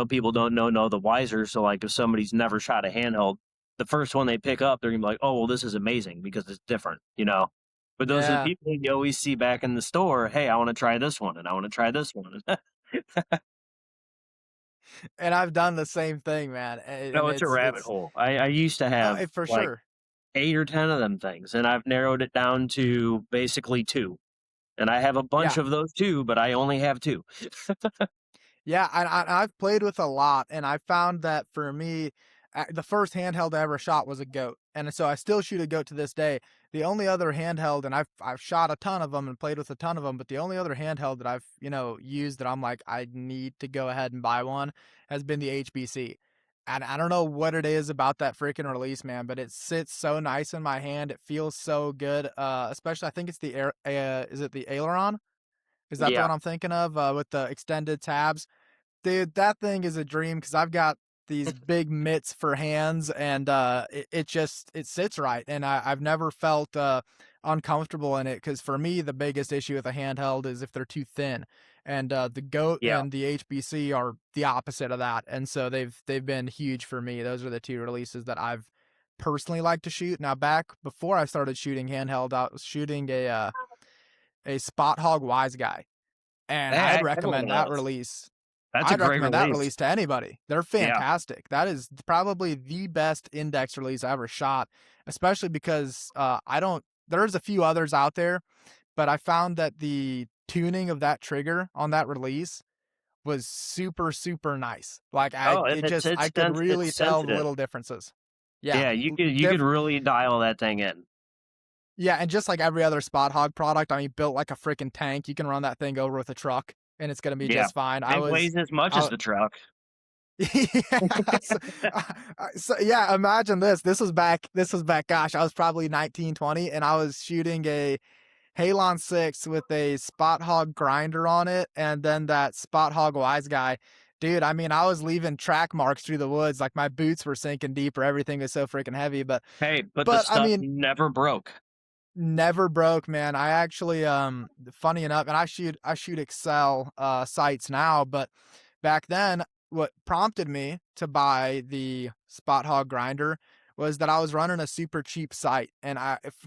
S2: people don't know the wiser. So like if somebody's never shot a handheld, the first one they pick up, they're gonna be like, "Oh, well, this is amazing because it's different." But those are the
S1: Yeah.
S2: people you always see back in the store. Hey, I want to try this one, and I want to try this one.
S1: And I've done the same thing, man. And
S2: No, it's a rabbit
S1: it's
S2: hole. I used to have
S1: for
S2: like
S1: sure.
S2: 8 or 10 of them things, and I've narrowed it down to basically 2. And I have a bunch
S1: Yeah.
S2: of those too, but I only have 2.
S1: Yeah, I've played with a lot, and I found that for me, the first handheld I ever shot was a goat, and so I still shoot a goat to this day. The only other handheld, and I've shot a ton of them and played with a ton of them, but the only other handheld that I've used that I'm like I need to go ahead and buy one has been the HBC. And I don't know what it is about that freaking release, man, but it sits so nice in my hand. It feels so good. Especially I think it's the air. Is it the aileron? Is that the
S2: Yeah.
S1: one I'm thinking of with the extended tabs? Dude, that thing is a dream because I've got these big mitts for hands, and it just it sits right, and I've never felt uncomfortable in it. Because for me, the biggest issue with a handheld is if they're too thin, and the Goat
S2: Yeah.
S1: and the HBC are the opposite of that, and so they've been huge for me. Those are the two releases that I've personally liked to shoot. Now, back before I started shooting handheld, I was shooting a Spot Hog Wise Guy, and
S2: Hey,
S1: I'd
S2: I had one
S1: recommend
S2: of
S1: that
S2: those.
S1: release.
S2: That's a
S1: I'd
S2: great
S1: recommend that
S2: release.
S1: release to anybody. They're
S2: Yeah.
S1: fantastic. That is probably the best index release I ever shot, especially because I don't. There's a few others out there, but I found that the tuning of that trigger on that release was super super nice. Like
S2: Oh, and
S1: I could really
S2: it's
S1: tell the
S2: sensitive.
S1: little differences. Yeah,
S2: Yeah, you could really dial that thing in.
S1: yeah, and just like every other Spot Hog product, I mean, built like a freaking tank. You can run that thing over with a truck, and it's gonna be
S2: Yeah.
S1: just fine.
S2: It weighs as much as
S1: I
S2: the truck.
S1: yeah. So, yeah, imagine this. This was back, gosh, I was probably 19, 20, and I was shooting a Halon 6 with a Spot Hog grinder on it, and then that Spot Hog Wise Guy. Dude, I mean, I was leaving track marks through the woods, like my boots were sinking deeper. Everything was so freaking heavy,
S2: Hey, but the
S1: but I
S2: stuff
S1: mean,
S2: never broke.
S1: never broke, man. I actually funny enough, and I shoot Excel sites now, but back then what prompted me to buy the Spot Hog grinder was that I was running a super cheap site, and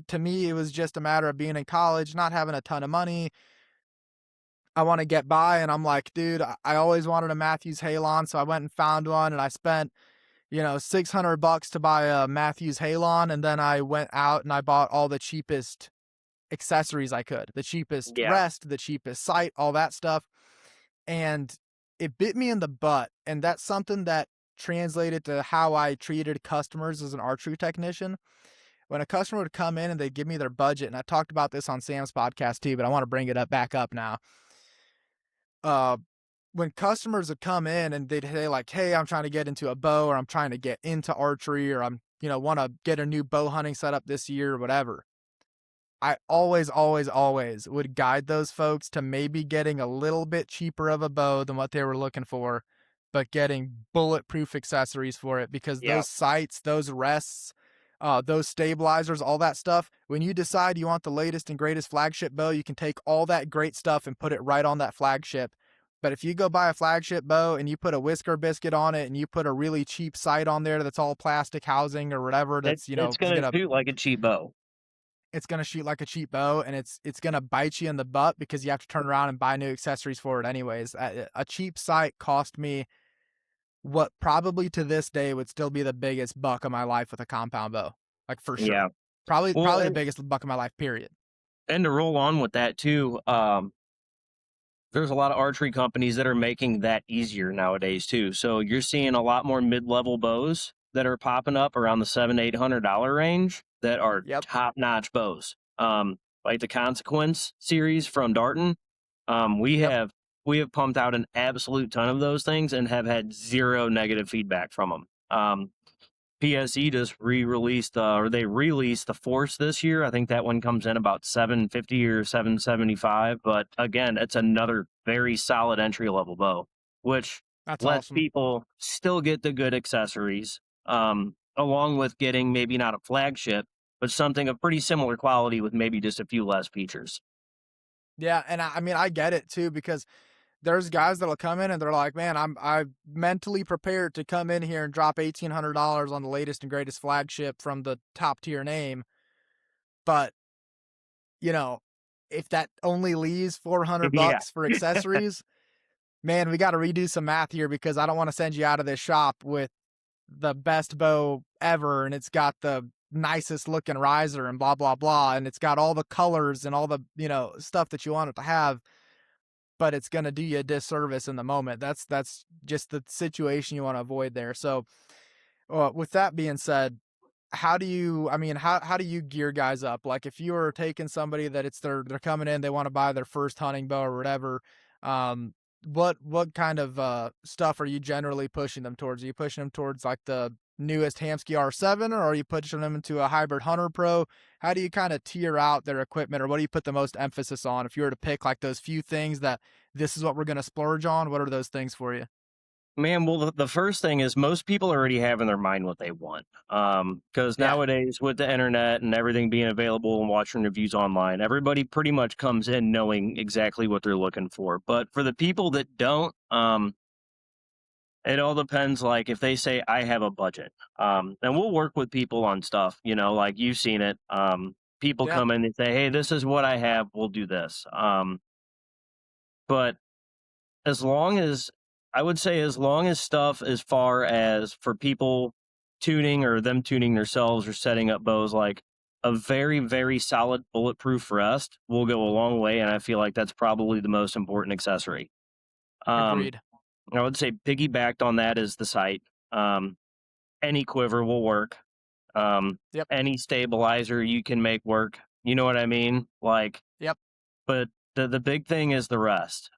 S1: to me it was just a matter of being in college, not having a ton of money. I want to get by, and I'm like, dude, I always wanted a Matthews Halon, so I went and found one, and I spent $600 to buy a Matthews Halon, and then I went out and I bought all the cheapest accessories I could, the cheapest
S2: Yeah.
S1: rest, the cheapest sight, all that stuff. And it bit me in the butt. And that's something that translated to how I treated customers as an archery technician. When a customer would come in and they'd give me their budget, and I talked about this on Sam's podcast too, but I want to bring it back up now. Uh, when customers would come in and they'd say like, "Hey, I'm trying to get into a bow, or I'm trying to get into archery, or I'm, want to get a new bow hunting setup this year, or whatever." I always, always, always would guide those folks to maybe getting a little bit cheaper of a bow than what they were looking for, but getting bulletproof accessories for it, because
S2: Yeah.
S1: those sights, those rests, those stabilizers, all that stuff, when you decide you want the latest and greatest flagship bow, you can take all that great stuff and put it right on that flagship. But if you go buy a flagship bow and you put a whisker biscuit on it and you put a really cheap sight on there that's all plastic housing or whatever, that's,
S2: It's
S1: is
S2: gonna
S1: going to
S2: shoot like a cheap bow.
S1: it's gonna shoot like a cheap bow, and it's gonna bite you in the butt because you have to turn around and buy new accessories for it anyways. A cheap sight cost me what probably to this day would still be the biggest buck of my life with a compound bow, like for sure.
S2: Yeah.
S1: Probably
S2: Well,
S1: probably the
S2: and
S1: biggest buck of my life. Period.
S2: and to roll on with that too, there's a lot of archery companies that are making that easier nowadays too. So you're seeing a lot more mid-level bows that are popping up around the $700-800 range that are
S1: Yep.
S2: top notch bows. Like the Consequence series from Darton. We
S1: Yep.
S2: have pumped out an absolute ton of those things and have had zero negative feedback from them. PSE just re-released, or they released the Force this year. I think that one comes in about 750 or 775. But again, it's another very solid entry level bow, which
S1: That's
S2: lets
S1: awesome.
S2: people still get the good accessories, along with getting maybe not a flagship, but something of pretty similar quality with maybe just a few less features.
S1: Yeah, and I mean I get it too because there's guys that'll come in and they're like, man, I'm mentally prepared to come in here and drop $1,800 on the latest and greatest flagship from the top tier name, but you know, if that only leaves 400
S2: Yeah.
S1: bucks for accessories, man, we got to redo some math here because I don't want to send you out of this shop with the best bow ever and it's got the nicest looking riser and blah blah blah and it's got all the colors and all the, stuff that you want it to have, but it's going to do you a disservice in the moment. That's just the situation you want to avoid there. So, with that being said, how do you gear guys up? Like if you were taking somebody that they're coming in, they want to buy their first hunting bow or whatever, um, what kind of stuff are you generally pushing them towards? Are you pushing them towards like the newest Hamsky R7 or are you pushing them into a hybrid Hunter Pro? How do you kind of tier out their equipment or what do you put the most emphasis on? If you were to pick like those few things that this is what we're going to splurge on, what are those things for you?
S2: Man, well, the first thing is most people already have in their mind what they want. Because
S1: Yeah,
S2: nowadays with the internet and everything being available and watching reviews online, everybody pretty much comes in knowing exactly what they're looking for. But for the people that don't, it all depends. Like if they say I have a budget, and we'll work with people on stuff. Like you've seen it. People
S1: yeah,
S2: come in and say, "Hey, this is what I have. We'll do this." But as long as I would say as long as stuff as far as for people tuning or them tuning themselves or setting up bows like a very, very solid bulletproof rest will go a long way. And I feel like that's probably the most important accessory. Um,
S1: agreed.
S2: I would say piggybacked on that is the sight. Um, any quiver will work. Um,
S1: Yep,
S2: any stabilizer you can make work. You know what I mean? Like,
S1: yep,
S2: but the big thing is the rest.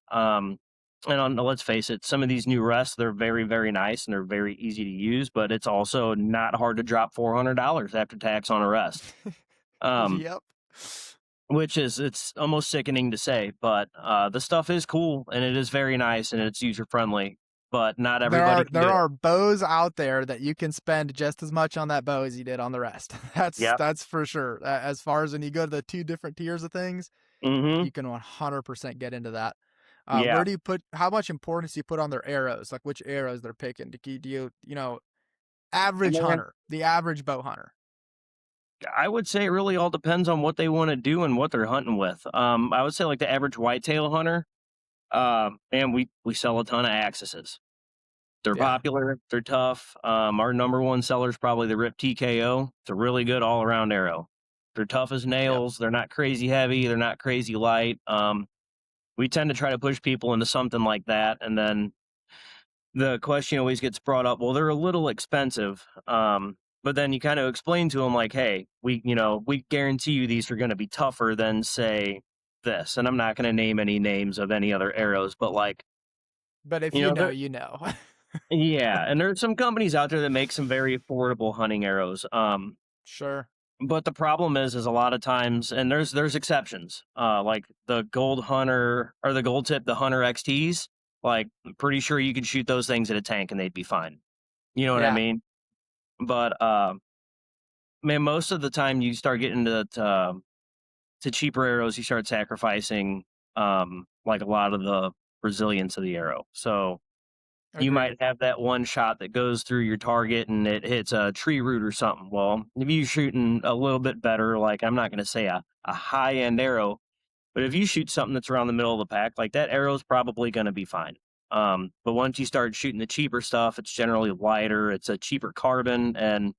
S2: Let's face it, some of these new rests they're very very nice and they're very easy to use, but it's also not hard to drop $400 after tax on a rest. Um,
S1: yep.
S2: which is it's almost sickening to say, but the stuff is cool and it is very nice and it's user friendly, but not
S1: There
S2: everybody
S1: are
S2: can
S1: there
S2: do it.
S1: are bows out there that you can spend just as much on that bow as you did on the rest.
S2: Yeah.
S1: That's for sure. As far as when you go to the two different tiers of things,
S2: Mm-hmm.
S1: you can 100% get into that.
S2: Yeah.
S1: Where do you put? How much importance do you put on their arrows? Like which arrows they're picking? Do average
S2: Man,
S1: hunter, the average bow hunter?
S2: I would say it really all depends on what they want to do and what they're hunting with. I would say like the average whitetail hunter. And we sell a ton of Axuses. They're
S1: Yeah,
S2: popular. They're tough. Our number one seller is probably the Rip TKO. It's a really good all around arrow. They're tough as
S1: yep.
S2: nails. They're not crazy heavy. They're not crazy light. We tend to try to push people into something like that, and then the question always gets brought up. Well, they're a little expensive. But then you kind of explain to them like, hey, we guarantee you these are going to be tougher than say this, and I'm not going to name any names of any other arrows, but like
S1: But if
S2: you know, there
S1: you know.
S2: yeah, and there's some companies out there that make some very affordable hunting arrows.
S1: Sure.
S2: But the problem is a lot of times, and there's exceptions. Like the Gold Hunter or the Gold Tip, the Hunter XTs. Like, I'm pretty sure you could shoot those things at a tank and they'd be fine. You know what I
S1: Yeah,
S2: mean? But man, most of the time you start getting to cheaper arrows, you start sacrificing like a lot of the resilience of the arrow. So you
S1: agreed.
S2: might have that one shot that goes through your target and it hits a tree root or something. Well, if you're shooting a little bit better, like I'm not going to say a high end arrow, but if you shoot something that's around the middle of the pack, like that arrow is probably going to be fine. But once you start shooting the cheaper stuff, it's generally lighter, it's a cheaper carbon, and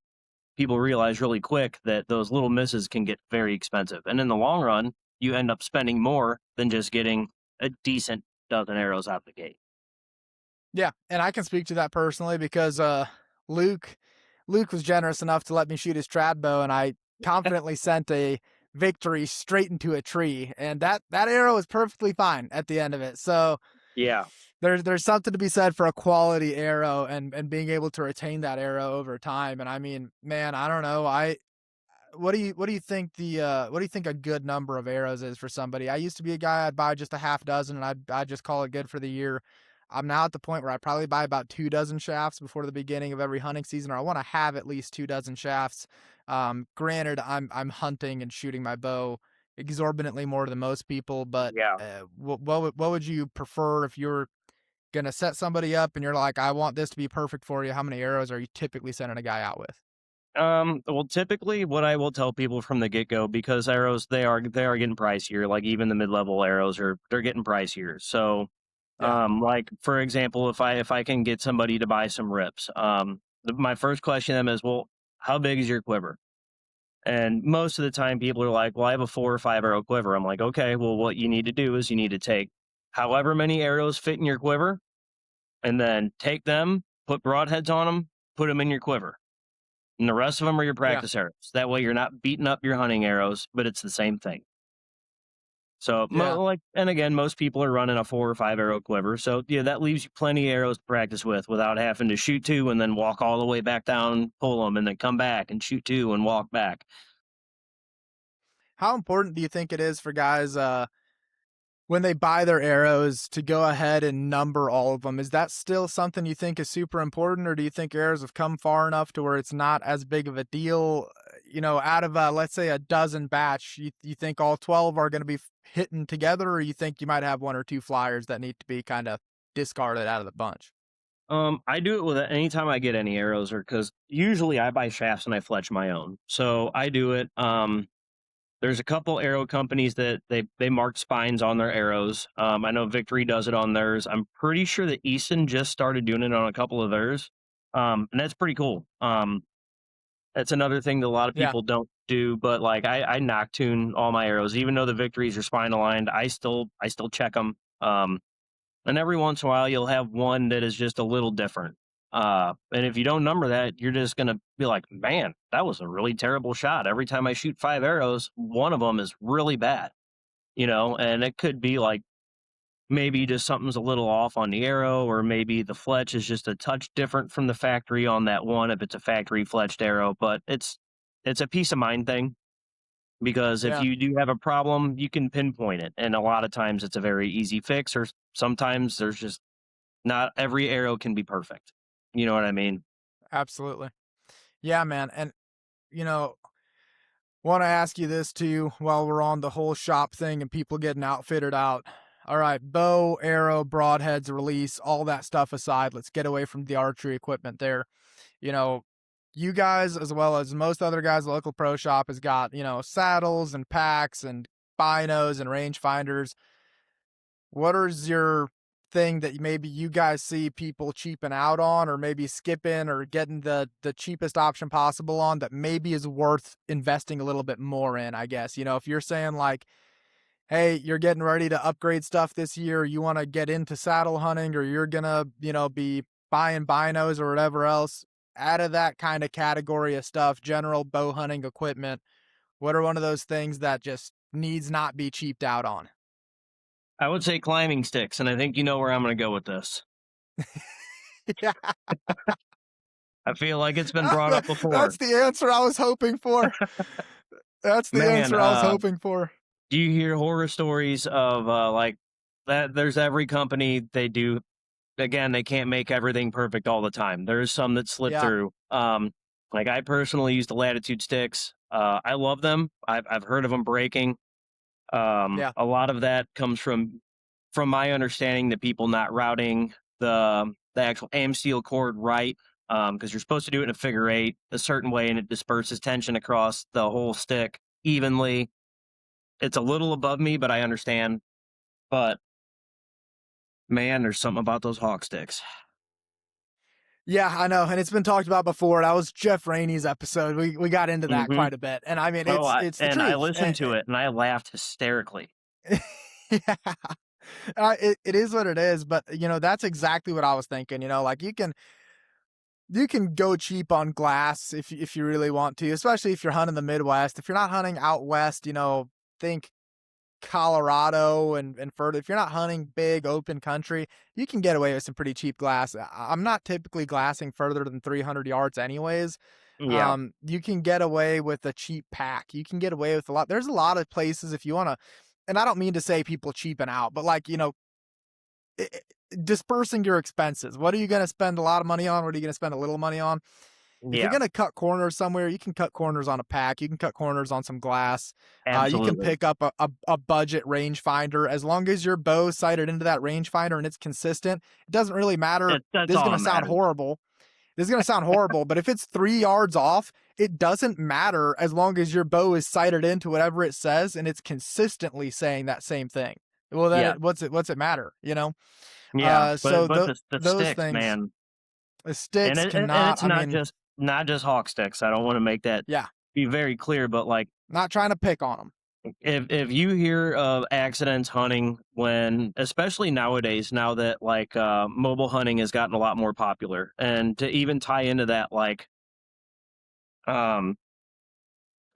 S2: people realize really quick that those little misses can get very expensive. And in the long run, you end up spending more than just getting a decent dozen arrows out the gate.
S1: Yeah, and I can speak to that personally because Luke Luke was generous enough to let me shoot his trad bow, and I confidently sent a victory straight into a tree, and that arrow was perfectly fine at the end of it. So
S2: Yeah.
S1: there's something to be said for a quality arrow and being able to retain that arrow over time. And I mean, man, I don't know. What do you think what do you think a good number of arrows is for somebody? I used to be a guy, I'd buy just a half dozen and I'd just call it good for the year. I'm now at the point where I probably buy about 2 dozen shafts before the beginning of every hunting season, or I want to have at least 2 dozen shafts. Granted, I'm hunting and shooting my bow exorbitantly more than most people, but
S2: Yeah.
S1: what would you prefer if you're gonna set somebody up and you're like, I want this to be perfect for you? How many arrows are you typically sending a guy out with?
S2: Well, typically, what I will tell people from the get go, because arrows they are getting pricier. Like even the mid level arrows they're getting pricier. So,
S1: Yeah,
S2: like for example, if I can get somebody to buy some rips, my first question to them is, well, how big is your quiver? And most of the time, people are like, well, I have a 4 or 5 arrow quiver. I'm like, okay, well, what you need to do is you need to take however many arrows fit in your quiver, and then take them, put broadheads on them, put them in your quiver, and the rest of them are your
S1: yeah,
S2: practice arrows. That way, you're not beating up your hunting arrows, but it's the same thing. So,
S1: yeah.
S2: like, and again, most people are running a 4 or 5 arrow quiver. So, yeah, that leaves you plenty of arrows to practice with without having to shoot two and then walk all the way back down, pull them, and then come back and shoot two and walk back.
S1: How important do you think it is for guys when they buy their arrows to go ahead and number all of them? Is that still something you think is super important, or do you think arrows have come far enough to where it's not as big of a deal? Out of let's say a dozen batch, you think all 12 are going to be hitting together, or you think you might have one or two flyers that need to be kind of discarded out of the bunch?
S2: I do it with anytime I get any arrows, or because usually I buy shafts and I fletch my own. So I do it. There's a couple arrow companies that they mark spines on their arrows. I know Victory does it on theirs. I'm pretty sure that Easton just started doing it on a couple of theirs. And that's pretty cool. That's another thing that a lot of
S1: Yeah,
S2: people don't do, but like I knock tune all my arrows, even though the Victories are spine aligned. I still check them. And every once in a while, you'll have one that is just a little different. And if you don't number that, you're just going to be like, man, that was a really terrible shot. Every time I shoot 5 arrows, one of them is really bad, and it could be like maybe just something's a little off on the arrow, or maybe the fletch is just a touch different from the factory on that one if it's a factory fletched arrow. But it's a peace of mind thing, because if
S1: yeah.
S2: you do have a problem, you can pinpoint it. And a lot of times it's a very easy fix, or sometimes there's just not every arrow can be perfect. You know what I mean?
S1: Absolutely. Yeah, man. And, you know, want to ask you this too while we're on the whole shop thing and people getting outfitted out. All right, bow, arrow, broadheads, release, all that stuff aside, let's get away from the archery equipment there. You know, you guys, as well as most other guys, the local pro shop has got, saddles and packs and binos and range finders. What is your thing that maybe you guys see people cheaping out on, or maybe skipping or getting the cheapest option possible on, that maybe is worth investing a little bit more in, I guess? If you're saying like, hey, you're getting ready to upgrade stuff this year, you want to get into saddle hunting, or you're gonna, be buying binos or whatever else, out of that kind of category of stuff, general bow hunting equipment, what are one of those things that just needs not be cheaped out on?
S2: I would say climbing sticks, and I think you know where I'm going to go with this.
S1: Yeah.
S2: I feel like it's been brought up
S1: That's
S2: before.
S1: the answer I was hoping for. That's the
S2: Man,
S1: answer I was hoping for.
S2: do you hear horror stories of like that? There's every company they do. Again, they can't make everything perfect all the time. There's some that slip
S1: Yeah,
S2: through. Like I personally use the Latitude sticks. I love them. I've heard of them breaking.
S1: yeah,
S2: A lot of that comes from my understanding, that people not routing the actual aim steel cord right, because you're supposed to do it in a figure eight a certain way, and it disperses tension across the whole stick evenly. It's a little above me, but I understand. But man, there's something about those hawk sticks.
S1: yeah. I know, and it's been talked about before. That was Jeff Rainey's episode. We got into that
S2: Hmm.
S1: quite a bit, and I mean,
S2: Oh,
S1: it's the
S2: I
S1: truth.
S2: listened to it and I laughed hysterically.
S1: Yeah, it is what it is. But that's exactly what I was thinking. Like you can go cheap on glass if you really want to, especially if you're hunting the Midwest. If you're not hunting out west, think Colorado and further. If you're not hunting big open country, you can get away with some pretty cheap glass. I'm not typically glassing further than 300 yards anyways.
S2: Yeah,
S1: You can get away with a cheap pack. You can get away with a lot. There's a lot of places if you want to, and I don't mean to say people cheaping out, but like, dispersing your expenses. What are you going to spend a lot of money on? What are you going to spend a little money on? If you're
S2: yeah,
S1: going to cut corners somewhere, you can cut corners on a pack. You can cut corners on some glass. You can
S2: absolutely.
S1: pick up a budget rangefinder. As long as your bow sighted into that rangefinder and it's consistent, it doesn't really matter.
S2: That's
S1: This is
S2: all
S1: going
S2: that
S1: to sound
S2: matters.
S1: horrible. This is going to sound horrible, but if it's 3 yards off, it doesn't matter as long as your bow is sighted into whatever it says and it's consistently saying that same thing. Well, then
S2: Yeah,
S1: what's it matter?
S2: yeah,
S1: So
S2: but the
S1: those
S2: sticks,
S1: things,
S2: man,
S1: the
S2: and
S1: sticks
S2: and
S1: cannot.
S2: it's
S1: I mean,
S2: not just hawk sticks. I don't want to make that
S1: yeah,
S2: be very clear, but like
S1: not trying to pick on them.
S2: if you hear of accidents hunting when, especially nowadays, now that like mobile hunting has gotten a lot more popular, and to even tie into that, like um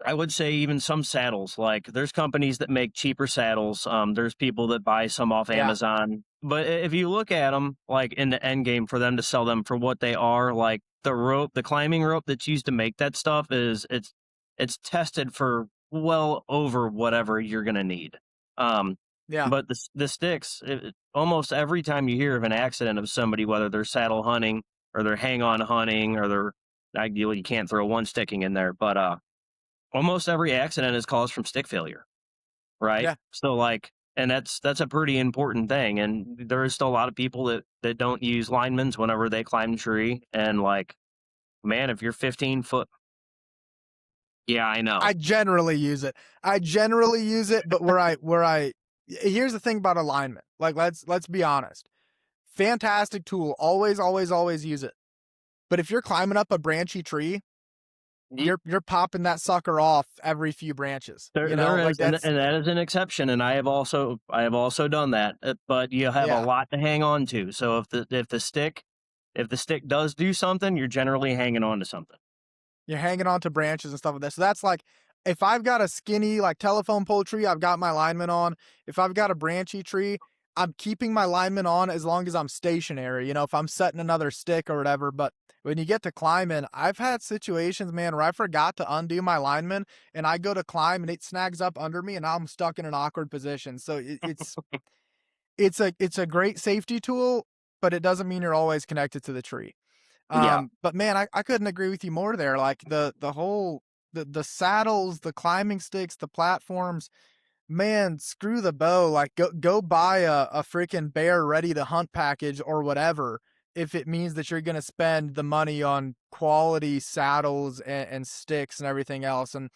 S2: I would say even some saddles, like there's companies that make cheaper saddles. There's people that buy some off
S1: Yeah,
S2: Amazon. But if you look at them, like in the end game for them to sell them for what they are, like the rope, the climbing rope that's used to make that stuff it's tested for well over whatever you're gonna need. Um,
S1: yeah.
S2: but the sticks, almost every time you hear of an accident of somebody, whether they're saddle hunting or they're hang on hunting or they're ideally you can't throw one sticking in there, but almost every accident is caused from stick failure, right?
S1: Yeah.
S2: So like, and that's a pretty important thing. And there is still a lot of people that don't use linemans whenever they climb the tree. And like, man, if you're 15 foot, yeah, I know.
S1: I generally use it. But here's the thing about alignment. Like let's be honest. Fantastic tool. Always use it. But if you're climbing up a branchy tree,
S2: Ye-
S1: you're popping that sucker off every few branches.
S2: There
S1: Like
S2: is,
S1: that's
S2: and that is an exception. And I have also done that. But you have a
S1: yeah.
S2: lot to hang on to. So if the stick does do something, you're generally hanging on to something.
S1: You're hanging on to branches and stuff like that. So that's like if I've got a skinny like telephone pole tree, I've got my lineman on. If I've got a branchy tree, I'm keeping my lineman on as long as I'm stationary, if I'm setting another stick or whatever. But when you get to climbing, I've had situations, man, where I forgot to undo my lineman and I go to climb and it snags up under me and now I'm stuck in an awkward position. So it's a great safety tool, but it doesn't mean you're always connected to the tree.
S2: Yeah.
S1: But man, I couldn't agree with you more there. Like the whole the saddles, the climbing sticks, the platforms, man, screw the bow. Like go buy a freaking bear ready to hunt package or whatever if it means that you're gonna spend the money on quality saddles and sticks and everything else. And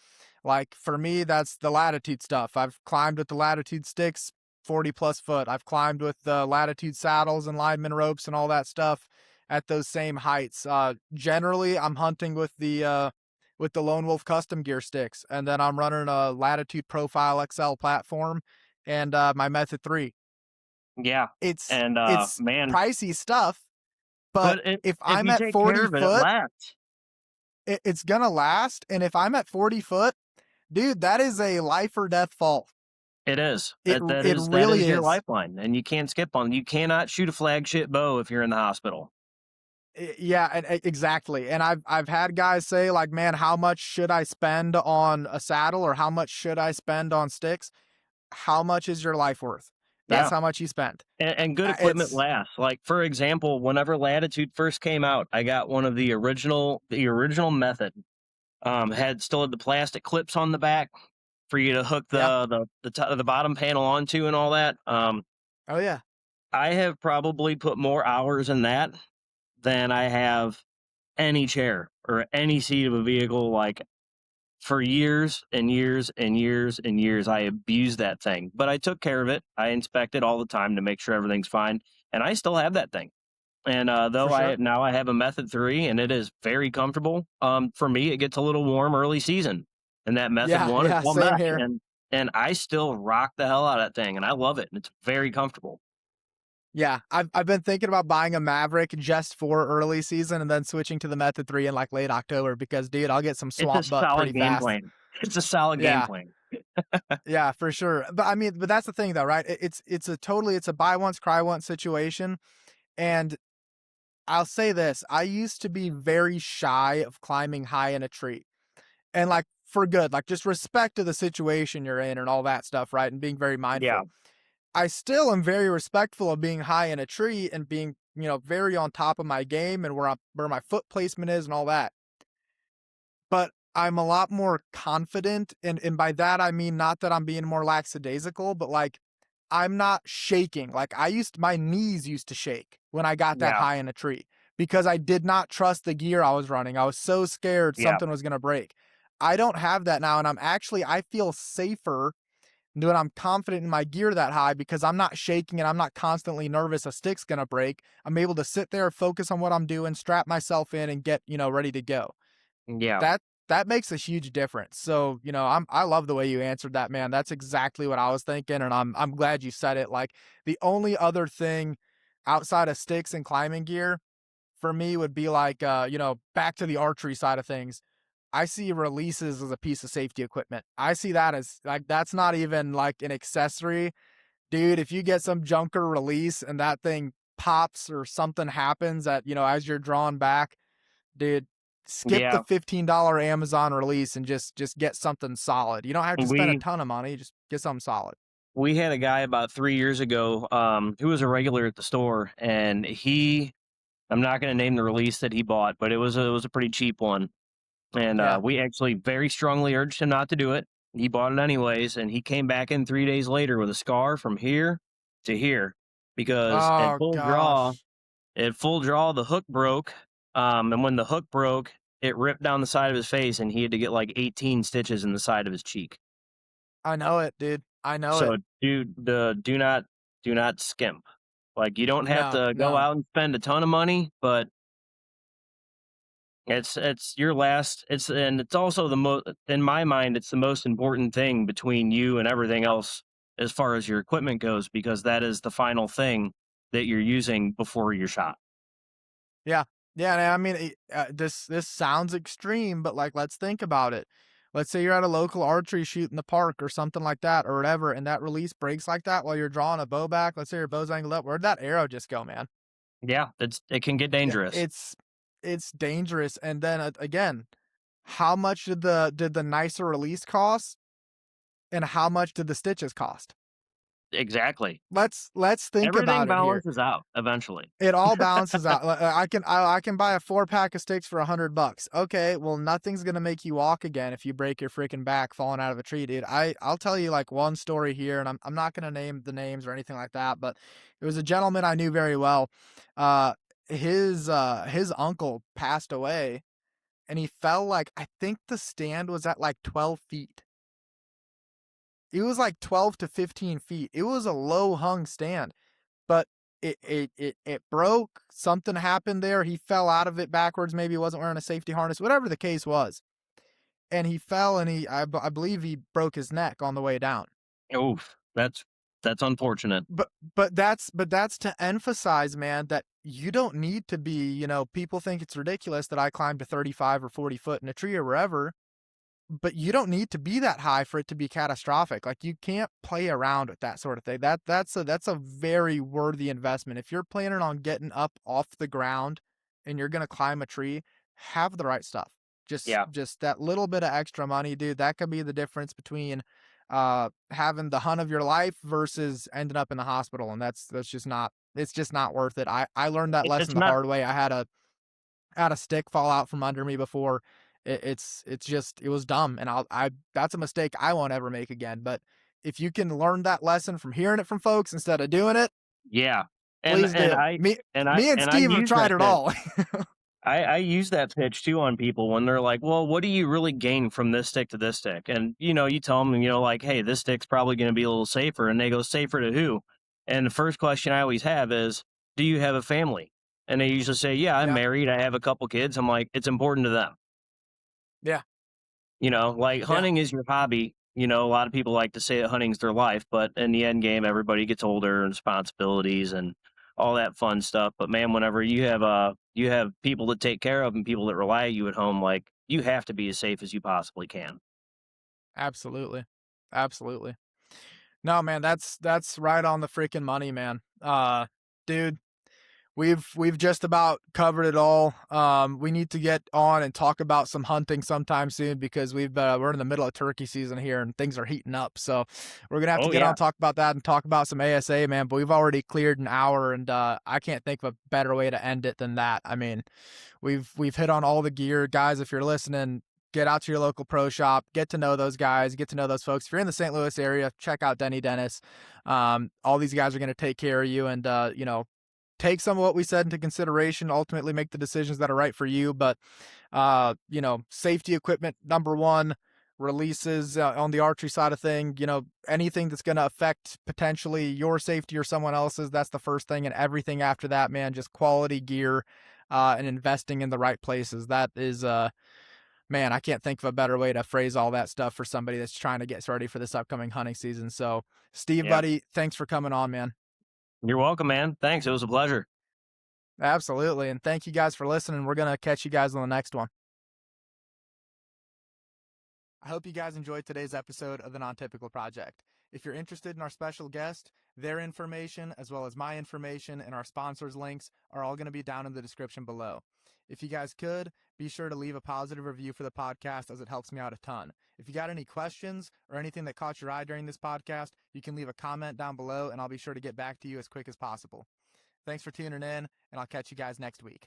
S1: like for me, that's the latitude stuff. I've climbed with the latitude sticks 40 plus foot. I've climbed with the latitude saddles and lineman ropes and all that stuff at those same heights. Generally, I'm hunting with the Lone Wolf custom gear sticks, and then I'm running a Latitude Profile XL platform and my Method 3.
S2: Yeah.
S1: It's
S2: And
S1: it's
S2: man,
S1: pricey stuff, but
S2: but
S1: if
S2: if
S1: I'm
S2: you
S1: at
S2: take care
S1: 40
S2: of it, it
S1: foot,
S2: lasts.
S1: it's gonna last. And if I'm at 40 foot, dude, that is a life or death fall.
S2: It is.
S1: It it
S2: That
S1: really
S2: is your
S1: is.
S2: lifeline, and you can't skip on. You cannot shoot a flagship bow if you're in the hospital.
S1: Yeah, and exactly. And I've had guys say like, "Man, how much should I spend on a saddle or how much should I spend on sticks?" How much is your life worth? That's
S2: Yeah,
S1: how much you spend.
S2: and good equipment
S1: It's
S2: lasts. Like for example, whenever Latitude first came out, I got one of the original method. Had still had the plastic clips on the back for you to hook
S1: yeah.
S2: the bottom panel onto and all that.
S1: Oh yeah.
S2: I have probably put more hours in that than I have any chair or any seat of a vehicle. Like for years and years and years and years, I abused that thing, but I took care of it. I inspect it all the time to make sure everything's fine, and I still have that thing. And
S1: For
S2: though
S1: sure.
S2: I have a Method 3, and it is very comfortable. For me, it gets a little warm early season, and that Method
S1: Yeah,
S2: 1 is
S1: yeah,
S2: all
S1: same
S2: mesh,
S1: here.
S2: and I still rock the hell out of that thing, and I love it, and it's very comfortable.
S1: Yeah, I've been thinking about buying a Maverick just for early season and then switching to the Method 3 in like late October because, dude, I'll get some
S2: It's a
S1: swamp butt pretty
S2: solid game
S1: fast.
S2: plan. It's a solid game
S1: Yeah,
S2: plan.
S1: yeah, for sure. But I mean, but that's the thing though, right? It's a buy once, cry once situation. And I'll say this, I used to be very shy of climbing high in a tree. And like for good, like just respect to the situation you're in and all that stuff, right? And being very
S2: Yeah,
S1: mindful. I still am very respectful of being high in a tree and being, very on top of my game and where my foot placement is and all that. But I'm a lot more confident, and by that I mean not that I'm being more lackadaisical, but like I'm not shaking. Like my knees used to shake when I got that
S2: yeah,
S1: high in a tree because I did not trust the gear I was running. I was so scared
S2: yeah,
S1: something was going to break. I don't have that now, and I feel safer when I'm confident in my gear that high because I'm not shaking and I'm not constantly nervous a stick's gonna break. I'm able to sit there, focus on what I'm doing, strap myself in, and get ready to go.
S2: yeah.
S1: That makes a huge difference. So I love the way you answered that, man. That's exactly what I was thinking, and I'm glad you said it. Like the only other thing outside of sticks and climbing gear for me would be like back to the archery side of things. I see releases as a piece of safety equipment. I see that as like that's not even like an accessory. Dude, if you get some junker release and that thing pops or something happens as you're drawn back, dude, skip the
S2: Yeah,
S1: $15 Amazon release and just get something solid. You don't have to spend a
S2: we
S1: ton of money, just get something solid.
S2: we had a guy about 3 years ago, who was a regular at the store, and I'm not gonna name the release that he bought, but it was a pretty cheap one, and,
S1: Yeah.
S2: we actually very strongly urged him not to do it. He bought it anyways, and he came back in 3 days later with a scar from here to here because
S1: Oh gosh.
S2: at full draw, the hook broke, and when the hook broke, it ripped down the side of his face, and he had to get, like, 18 stitches in the side of his cheek.
S1: I know it, dude. I know it.
S2: So, do not skimp. Like, you don't have
S1: No,
S2: to go
S1: no.
S2: out and spend a ton of money, but it's your last it's also the most in my mind, it's the most important thing between you and everything else as far as your equipment goes, because that is the final thing that you're using before your shot.
S1: Yeah. Yeah, and I mean, this sounds extreme, but like, let's think about it. Let's say you're at a local archery shoot in the park or something like that, or whatever, and that release breaks like that while you're drawing a bow back. Let's say your bow's angled up. Where'd that arrow just go, man?
S2: Yeah, it can get
S1: Yeah,
S2: dangerous.
S1: it's dangerous. And then again, how much did the nicer release cost, and how much did the stitches cost?
S2: Exactly.
S1: Let's think
S2: Everything
S1: about it here.
S2: balances out eventually.
S1: It all balances out. I can buy a 4 pack of sticks for $100. Okay, well nothing's gonna make you walk again if you break your freaking back falling out of a tree, dude. I'll tell you like one story here, and I'm not gonna name the names or anything like that, but it was a gentleman I knew very well. Uh, his uncle passed away, and he fell like I think the stand was at like 12 feet. It was like 12 to 15 feet. It was a low hung stand, but it broke. Something happened there. He fell out of it backwards. Maybe he wasn't wearing a safety harness, whatever the case was. And he fell and I believe he broke his neck on the way down.
S2: Oof, that's unfortunate.
S1: But that's to emphasize, man, that you don't need to be, people think it's ridiculous that I climbed to 35 or 40 foot in a tree or wherever. But you don't need to be that high for it to be catastrophic. Like you can't play around with that sort of thing. That's a very worthy investment. If you're planning on getting up off the ground and you're gonna climb a tree, have the right stuff. Just
S2: Yeah,
S1: just that little bit of extra money, dude, that could be the difference between having the hunt of your life versus ending up in the hospital. And that's just not it's just not worth it. I learned that
S2: it's
S1: lesson the
S2: not.
S1: hard way. I had a stick fall out from under me before. It's just it was dumb, and I that's a mistake I won't ever make again. But if you can learn that lesson from hearing it from folks instead of doing it,
S2: Yeah, and
S1: please
S2: and
S1: do.
S2: I
S1: Me
S2: and I
S1: me and
S2: and I
S1: Steve have
S2: use
S1: tried
S2: that
S1: it
S2: pitch.
S1: all.
S2: I use that pitch too on people when they're like, "Well, what do you really gain from this stick to this stick?" And you tell them, like, "Hey, this stick's probably going to be a little safer." And they go, "Safer to who?" And the first question I always have is, "Do you have a family?" And they usually say, "Yeah, I'm
S1: Yeah,
S2: married. I have a couple kids." I'm like, "It's important to them."
S1: yeah,
S2: Like
S1: yeah,
S2: hunting is your hobby. A lot of people like to say that hunting's their life, but in the end game, everybody gets older and responsibilities, and all that fun stuff. But man, whenever you have people to take care of and people that rely on you at home, like you have to be as safe as you possibly can.
S1: Absolutely. Absolutely. No, man, that's right on the freaking money, man. Dude, we've just about covered it all. We need to get on and talk about some hunting sometime soon because we're in the middle of turkey season here and things are heating up. So we're gonna have to
S2: Oh
S1: get on
S2: yeah.
S1: and talk about that and talk about some ASA, man. But we've already cleared an hour, and I can't think of a better way to end it than that. I mean, we've hit on all the gear, guys. If you're listening, get out to your local pro shop, get to know those guys, get to know those folks. If you're in the St. Louis area, check out Denny Dennis. All these guys are going to take care of you, and take some of what we said into consideration. Ultimately, make the decisions that are right for you. But safety equipment number one. Releases on the archery side of thing, anything that's going to affect potentially your safety or someone else's, that's the first thing. And everything after that, man, just quality gear and investing in the right places. That is, man, I can't think of a better way to phrase all that stuff for somebody that's trying to get ready for this upcoming hunting season. So, Steve,
S2: Yeah.
S1: buddy, thanks for coming on, man.
S2: You're welcome, man. Thanks. It was a pleasure.
S1: Absolutely. And thank you guys for listening. We're going to catch you guys on the next one. I hope you guys enjoyed today's episode of the Non-Typical Project. If you're interested in our special guest, their information, as well as my information and our sponsors' links, are all going to be down in the description below. If you guys could, be sure to leave a positive review for the podcast as it helps me out a ton. If you got any questions or anything that caught your eye during this podcast, you can leave a comment down below and I'll be sure to get back to you as quick as possible. Thanks for tuning in, and I'll catch you guys next week.